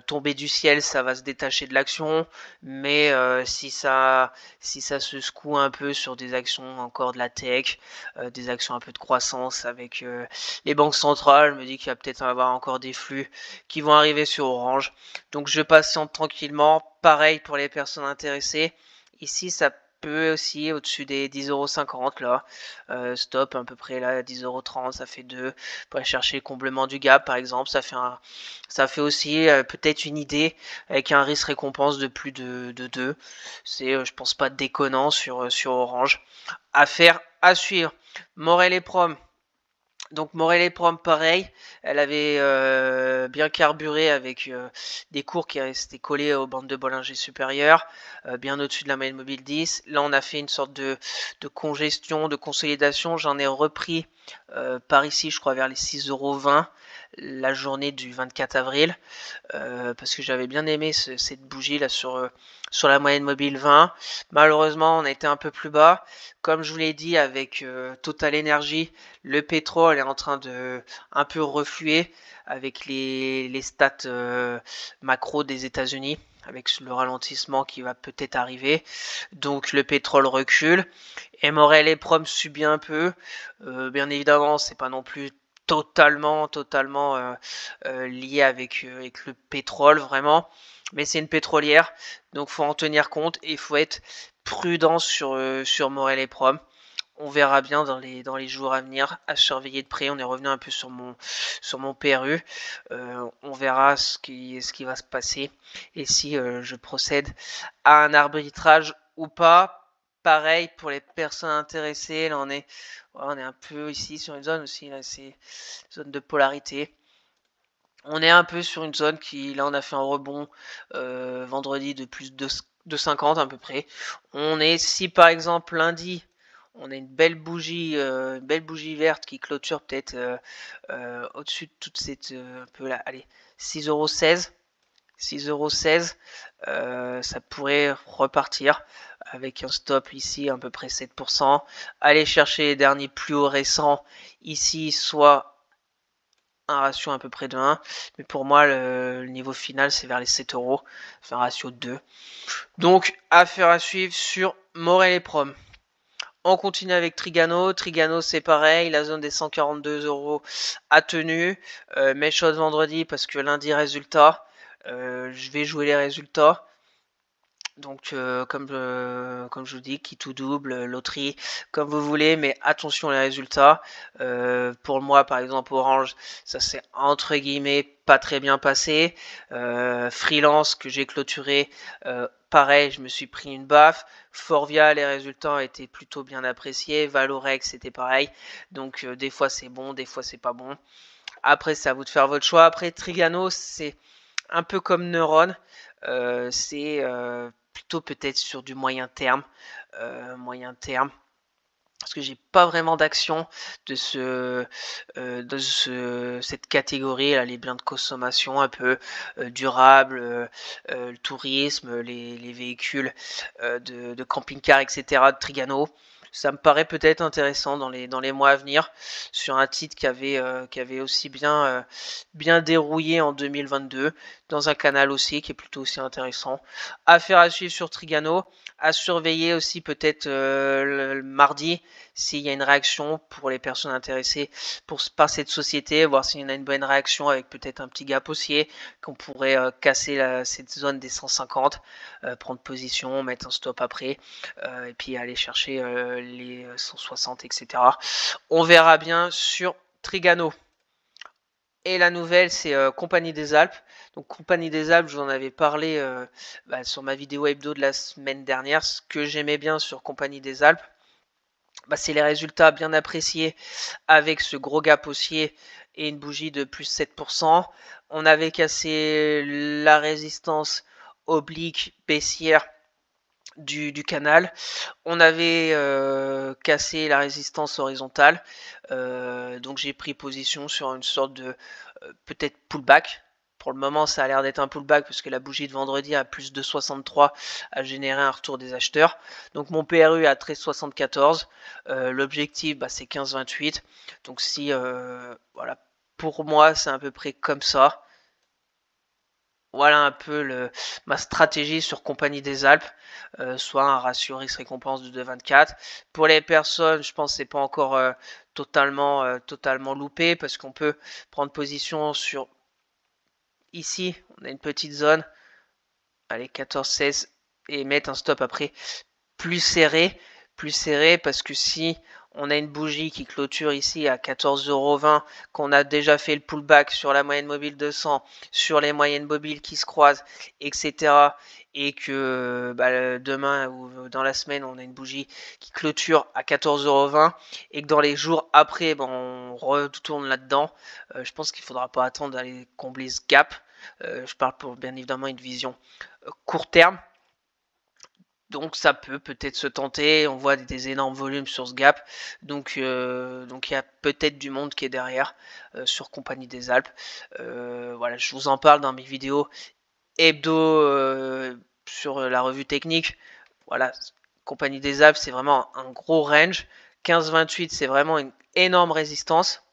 tomber du ciel, ça va se détacher de l'action. Mais si ça se secoue un peu sur des actions encore de la tech, des actions un peu de croissance avec les banques centrales, je me dis qu'il va peut-être avoir encore des flux qui vont arriver sur Orange. Donc je patiente tranquillement. Pareil pour les personnes intéressées. Ici, ça peut aussi au-dessus des 10,50 € là. Stop à peu près là, 10,30 €, ça fait 2. Pour aller chercher le comblement du gap par exemple, ça fait aussi peut-être une idée avec un risque récompense de plus de 2. C'est je pense pas déconnant sur Orange. Affaire à suivre. Morel et Prom. Donc Morel et Prom, pareil, elle avait bien carburé avec des cours qui restaient collés aux bandes de Bollinger supérieures, bien au-dessus de la moyenne mobile 10. Là, on a fait une sorte de congestion, de consolidation. J'en ai repris par ici, je crois vers les 6,20 € la journée du 24 avril. Parce que j'avais bien aimé cette bougie là sur la moyenne mobile 20. Malheureusement, on a été un peu plus bas. Comme je vous l'ai dit, avec Total Energy, le pétrole est en train de un peu refluer avec les stats macro des États-Unis, avec le ralentissement qui va peut-être arriver. Donc le pétrole recule. Et Morel et Prom subit un peu. Bien évidemment, c'est pas non plus totalement lié avec le pétrole vraiment, mais c'est une pétrolière, donc faut en tenir compte et il faut être prudent sur Morel et Prom. On verra bien dans les jours à venir, à surveiller de près. On est revenu un peu sur mon PRU. On verra ce qui va se passer et si je procède à un arbitrage ou pas. Pareil pour les personnes intéressées. Là, on est un peu ici sur une zone aussi. Là, c'est une zone de polarité. On est un peu sur une zone qui, là, on a fait un rebond vendredi de plus de 50 à peu près. On est, si par exemple lundi, on a une belle bougie verte qui clôture peut-être au-dessus de toute cette un peu là, allez, 6,16 €. Ça pourrait repartir avec un stop ici à peu près 7%. Aller chercher les derniers plus hauts récents ici, soit un ratio à peu près de 1. Mais pour moi, le niveau final, c'est vers les 7 €. C'est un ratio de 2. Donc, affaire à suivre sur Morel et Prom. On continue avec Trigano. Trigano, c'est pareil. La zone des 142 € a tenu. Même chose vendredi parce que lundi, résultat. Je vais jouer les résultats. Donc, comme je vous dis, qui tout double, loterie, comme vous voulez, mais attention les résultats. Pour moi, par exemple, Orange, ça s'est entre guillemets pas très bien passé. Freelance que j'ai clôturé, pareil, je me suis pris une baffe. Forvia, les résultats étaient plutôt bien appréciés. Valorex, c'était pareil. Donc, des fois c'est bon, des fois c'est pas bon. Après, c'est à vous de faire votre choix. Après, Trigano, c'est un peu comme Neuron. C'est plutôt peut-être sur du moyen terme. Parce que j'ai pas vraiment d'action de cette catégorie là, les biens de consommation un peu durables, le tourisme, les véhicules de camping-car, etc. de Trigano. Ça me paraît peut-être intéressant dans les mois à venir sur un titre qui avait aussi bien dérouillé en 2022 dans un canal aussi qui est plutôt aussi intéressant. Affaire à suivre sur Trigano, à surveiller aussi peut-être le mardi s'il y a une réaction pour les personnes intéressées par cette société, voir s'il y en a une bonne réaction avec peut-être un petit gap haussier, qu'on pourrait casser cette zone des 150, prendre position, mettre un stop après, et puis aller chercher les 160, etc. On verra bien sur Trigano. Et la nouvelle, c'est Compagnie des Alpes. Donc Compagnie des Alpes, je vous en avais parlé sur ma vidéo hebdo de la semaine dernière. Ce que j'aimais bien sur Compagnie des Alpes, c'est les résultats bien appréciés avec ce gros gap haussier et une bougie de plus 7%. On avait cassé la résistance oblique baissière du canal. On avait cassé la résistance horizontale. Donc j'ai pris position sur une sorte de peut-être pullback. Pour le moment, ça a l'air d'être un pullback parce que la bougie de vendredi à plus de 63 a généré un retour des acheteurs. Donc mon PRU est à 13,74. L'objectif, c'est 15,28. Donc si, voilà, pour moi, c'est à peu près comme ça. Voilà un peu ma stratégie sur Compagnie des Alpes, soit un ratio risque-récompense de 2,24. Pour les personnes, je pense que c'est pas encore totalement loupé parce qu'on peut prendre position sur ici, on a une petite zone, allez 14-16 et mettre un stop après plus serré parce que si on a une bougie qui clôture ici à 14,20 €, qu'on a déjà fait le pullback sur la moyenne mobile 200, sur les moyennes mobiles qui se croisent, etc. Et que demain ou dans la semaine, on a une bougie qui clôture à 14,20 € et que dans les jours après, on retourne là-dedans, je pense qu'il ne faudra pas attendre d'aller combler ce gap. Je parle pour bien évidemment une vision court terme. Donc ça peut-être se tenter, on voit des énormes volumes sur ce gap, donc il y a peut-être du monde qui est derrière sur Compagnie des Alpes. Voilà, je vous en parle dans mes vidéos hebdo sur la revue technique. Voilà, Compagnie des Alpes, c'est vraiment un gros range. 15-28, c'est vraiment une énorme résistance.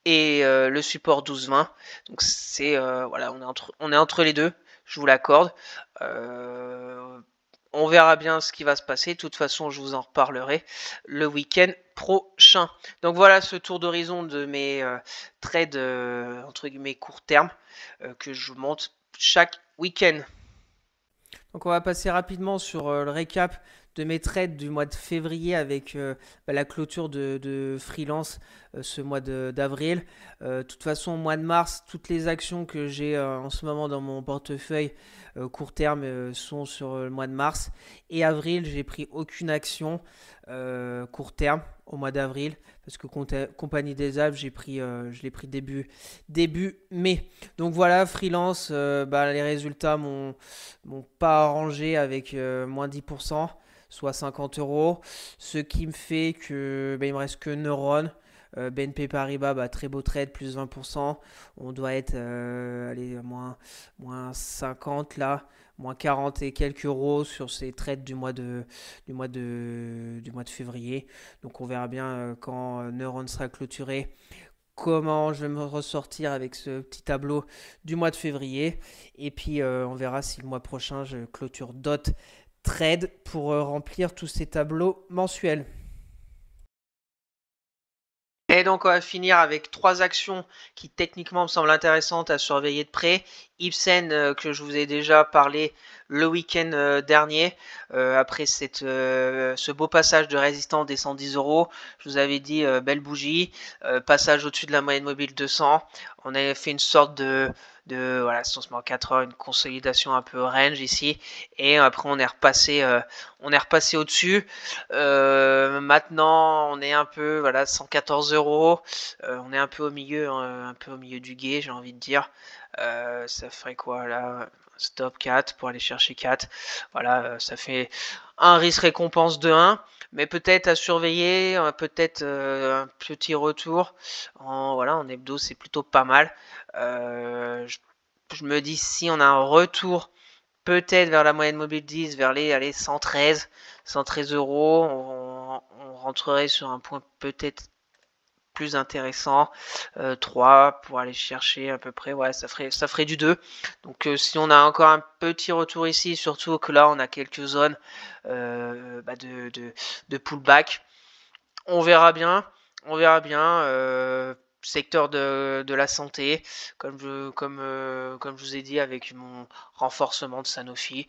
Et le support 12-20. Donc c'est voilà, on est entre les deux, je vous l'accorde. On verra bien ce qui va se passer. De toute façon, je vous en reparlerai le week-end prochain. Donc voilà ce tour d'horizon de mes trades entre guillemets court terme que je vous montre chaque week-end. Donc on va passer rapidement sur le récap de mes trades du mois de février avec la clôture de freelance ce mois d'avril. De toute façon, au mois de mars, toutes les actions que j'ai en ce moment dans mon portefeuille court terme sont sur le mois de mars. Et avril, j'ai pris aucune action court terme au mois d'avril parce que Compagnie des Alpes, je l'ai pris début mai. Donc voilà, freelance, les résultats m'ont pas arrangé avec moins 10%, soit 50 euros. Ce qui me fait que il me reste que Neuron. BNP Paribas, très beau trade, plus 20%. On doit être moins 50 là, moins 40 et quelques euros sur ces trades du mois de février. Donc on verra bien quand Neuron sera clôturé comment je vais me ressortir avec ce petit tableau du mois de février. Et puis on verra si le mois prochain je clôture d'autres trades pour remplir tous ces tableaux mensuels. Et donc on va finir avec 3 actions qui techniquement me semblent intéressantes à surveiller de près. Ipsen que je vous ai déjà parlé le week-end dernier, après ce beau passage de résistance des 110 euros, je vous avais dit belle bougie, passage au-dessus de la moyenne mobile 200, on avait fait une sorte voilà, si on se met en 4 heures, une consolidation un peu range ici, et après on est repassé au-dessus. Maintenant on est un peu, voilà, 114 euros, on est un peu au milieu du gué, j'ai envie de dire. Ça ferait quoi là? Stop 4 pour aller chercher 4. Voilà, ça fait un risque récompense de 1, mais peut-être à surveiller, peut-être un petit retour. En hebdo, c'est plutôt pas mal. Je me dis si on a un retour peut-être vers la moyenne mobile 10, vers les 113 euros, on rentrerait sur un point peut-être plus intéressant, 3 pour aller chercher à peu près, ouais, ça ferait du 2. Donc si on a encore un petit retour ici, surtout que là on a quelques zones de pullback, on verra bien. Secteur de la santé, comme je vous ai dit avec mon renforcement de Sanofi,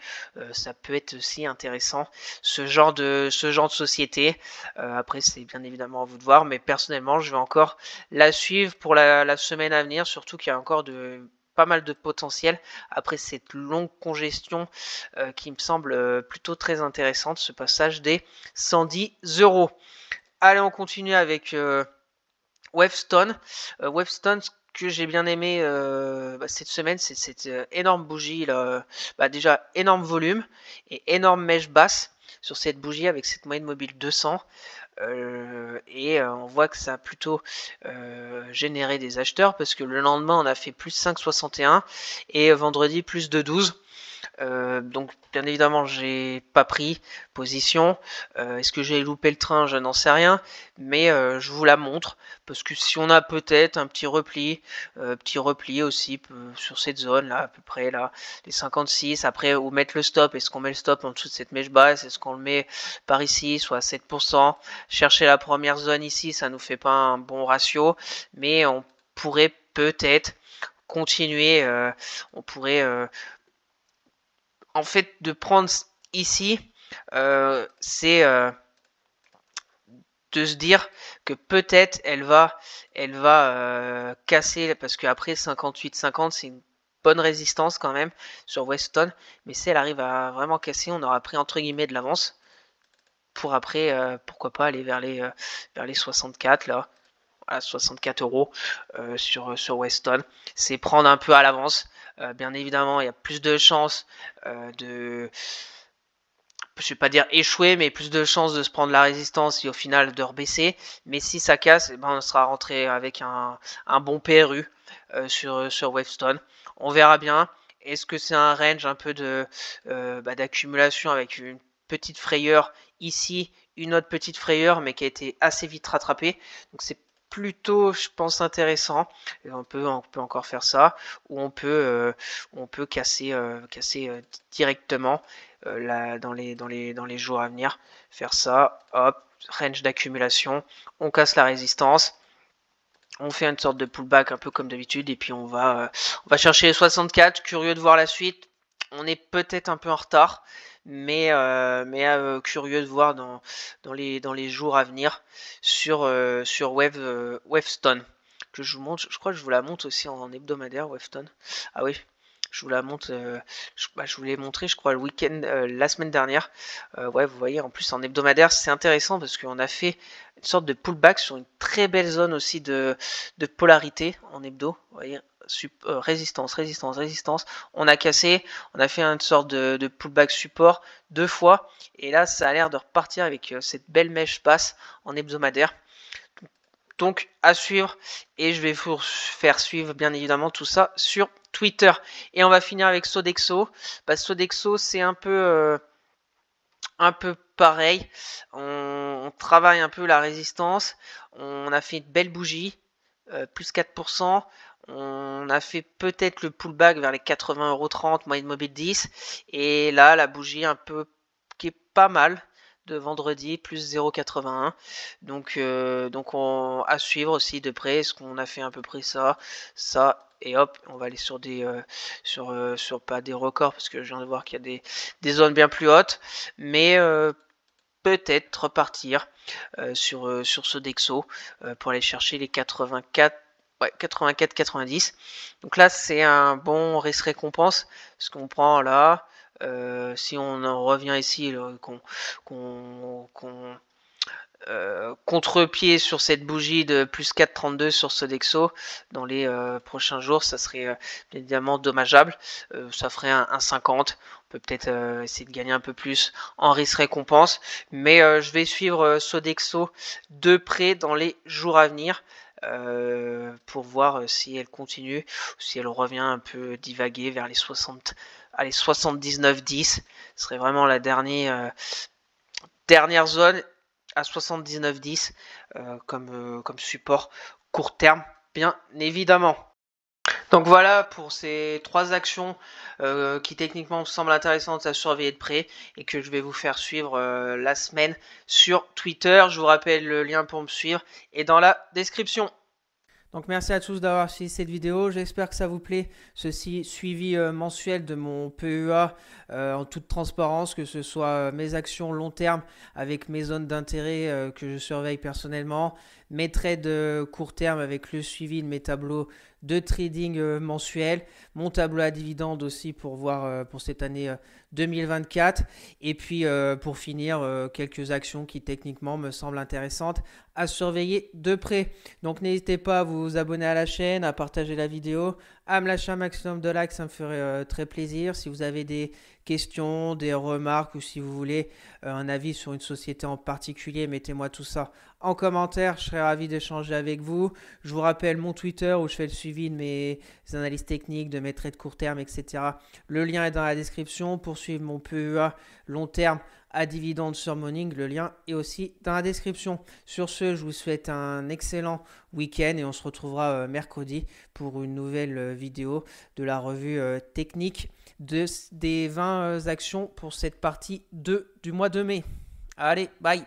ça peut être aussi intéressant, ce genre de société. Après c'est bien évidemment à vous de voir, mais personnellement je vais encore la suivre pour la semaine à venir, surtout qu'il y a encore pas mal de potentiel après cette longue congestion qui me semble plutôt très intéressante, ce passage des 110 euros. Allez, on continue avec Wavestone. Wavestone, ce que j'ai bien aimé cette semaine, c'est cette énorme bougie là. Déjà, énorme volume et énorme mèche basse sur cette bougie avec cette moyenne mobile 200. On voit que ça a plutôt généré des acheteurs parce que le lendemain, on a fait plus 5,61 et vendredi, plus de 12. Donc bien évidemment j'ai pas pris position. Est-ce que j'ai loupé le train? Je n'en sais rien, mais je vous la montre parce que si on a peut-être un petit repli aussi sur cette zone là à peu près là, les 56, après où mettre le stop, est-ce qu'on met le stop en dessous de cette mèche basse, est-ce qu'on le met par ici, soit à 7%, chercher la première zone ici, ça nous fait pas un bon ratio, mais on pourrait peut-être continuer, on pourrait en fait, de prendre ici, c'est de se dire que peut-être elle va casser, parce qu'après 58,50 c'est une bonne résistance quand même sur Weston, mais si elle arrive à vraiment casser, on aura pris entre guillemets de l'avance pour après, pourquoi pas aller vers les 64 là. Voilà, 64 euros sur Weston. C'est prendre un peu à l'avance. Bien évidemment, il y a plus de chances je vais pas dire échouer, mais plus de chances de se prendre la résistance et au final de rebaisser. Mais si ça casse, eh ben, on sera rentré avec un bon PRU sur Wavestone. On verra bien. Est-ce que c'est un range un peu d'accumulation avec une petite frayeur ici, une autre petite frayeur, mais qui a été assez vite rattrapée. Donc c'est plutôt, je pense, intéressant. Et on peut encore faire ça, ou on peut casser directement dans les jours à venir. Faire ça, hop, range d'accumulation, on casse la résistance. On fait une sorte de pullback un peu comme d'habitude et puis on va chercher les 64. Curieux de voir la suite. On est peut-être un peu en retard, mais curieux de voir dans les jours à venir sur Wavestone. Que je vous montre, je crois que je vous la montre aussi en hebdomadaire, Wavestone. Ah oui, je vous la montre. Je vous l'ai montré, je crois, le week-end, la semaine dernière. Ouais, vous voyez, en plus en hebdomadaire, c'est intéressant parce qu'on a fait une sorte de pullback sur une très belle zone aussi de polarité en hebdo. Vous voyez, résistance, résistance, résistance. On a cassé, on a fait une sorte de pullback support 2 fois. Et là, ça a l'air de repartir avec cette belle mèche basse en hebdomadaire. Donc à suivre, et je vais vous faire suivre bien évidemment tout ça sur Twitter. Et on va finir avec Sodexo. Sodexo, c'est un peu pareil. On travaille un peu la résistance. On a fait une belle bougie, plus 4%. On a fait peut-être le pullback vers les 80,30 €, moyenne mobile 10. Et là, la bougie un peu qui est pas mal de vendredi, plus 0,81. Donc à suivre aussi de près. Est-ce qu'on a fait à peu près ça, et hop, on va aller sur des sur pas des records parce que je viens de voir qu'il y a des zones bien plus hautes, mais peut-être repartir sur Sodexo pour aller chercher les 84. Ouais, 84-90. Donc là, c'est un bon risque récompense. Ce qu'on prend là, si on en revient ici, qu'on contre-pied sur cette bougie de plus 4,32 sur Sodexo dans les prochains jours, ça serait évidemment dommageable. Ça ferait un 50. On peut peut-être essayer de gagner un peu plus en risque récompense, mais je vais suivre Sodexo de près dans les jours à venir. Pour voir si elle continue ou si elle revient un peu divaguer vers les 60, allez, 79,10. Ce serait vraiment la dernière zone à 79,10 comme support court terme, bien évidemment. Donc voilà pour ces 3 actions qui techniquement me semblent intéressantes à surveiller de près et que je vais vous faire suivre la semaine sur Twitter. Je vous rappelle le lien pour me suivre est dans la description. Donc merci à tous d'avoir suivi cette vidéo, j'espère que ça vous plaît, ceci suivi mensuel de mon PEA en toute transparence, que ce soit mes actions long terme avec mes zones d'intérêt que je surveille personnellement, mes trades court terme avec le suivi de mes tableaux de trading mensuel, mon tableau à dividendes aussi pour voir pour cette année 2024 et puis pour finir quelques actions qui techniquement me semblent intéressantes à surveiller de près. Donc n'hésitez pas à vous abonner à la chaîne, à partager la vidéo, à me lâcher un maximum de likes, ça me ferait très plaisir. Si vous avez des questions, des remarques ou si vous voulez un avis sur une société en particulier, mettez-moi tout ça en commentaire, je serais ravi d'échanger avec vous. Je vous rappelle mon Twitter où je fais le suivi de mes analyses techniques, de mes trades court terme, etc. Le lien est dans la description pour suivre mon PEA long terme à dividendes sur Morning. Le lien est aussi dans la description. Sur ce, je vous souhaite un excellent week-end et on se retrouvera mercredi pour une nouvelle vidéo de la revue technique des 20 actions pour cette partie 2 du mois de mai. Allez, bye!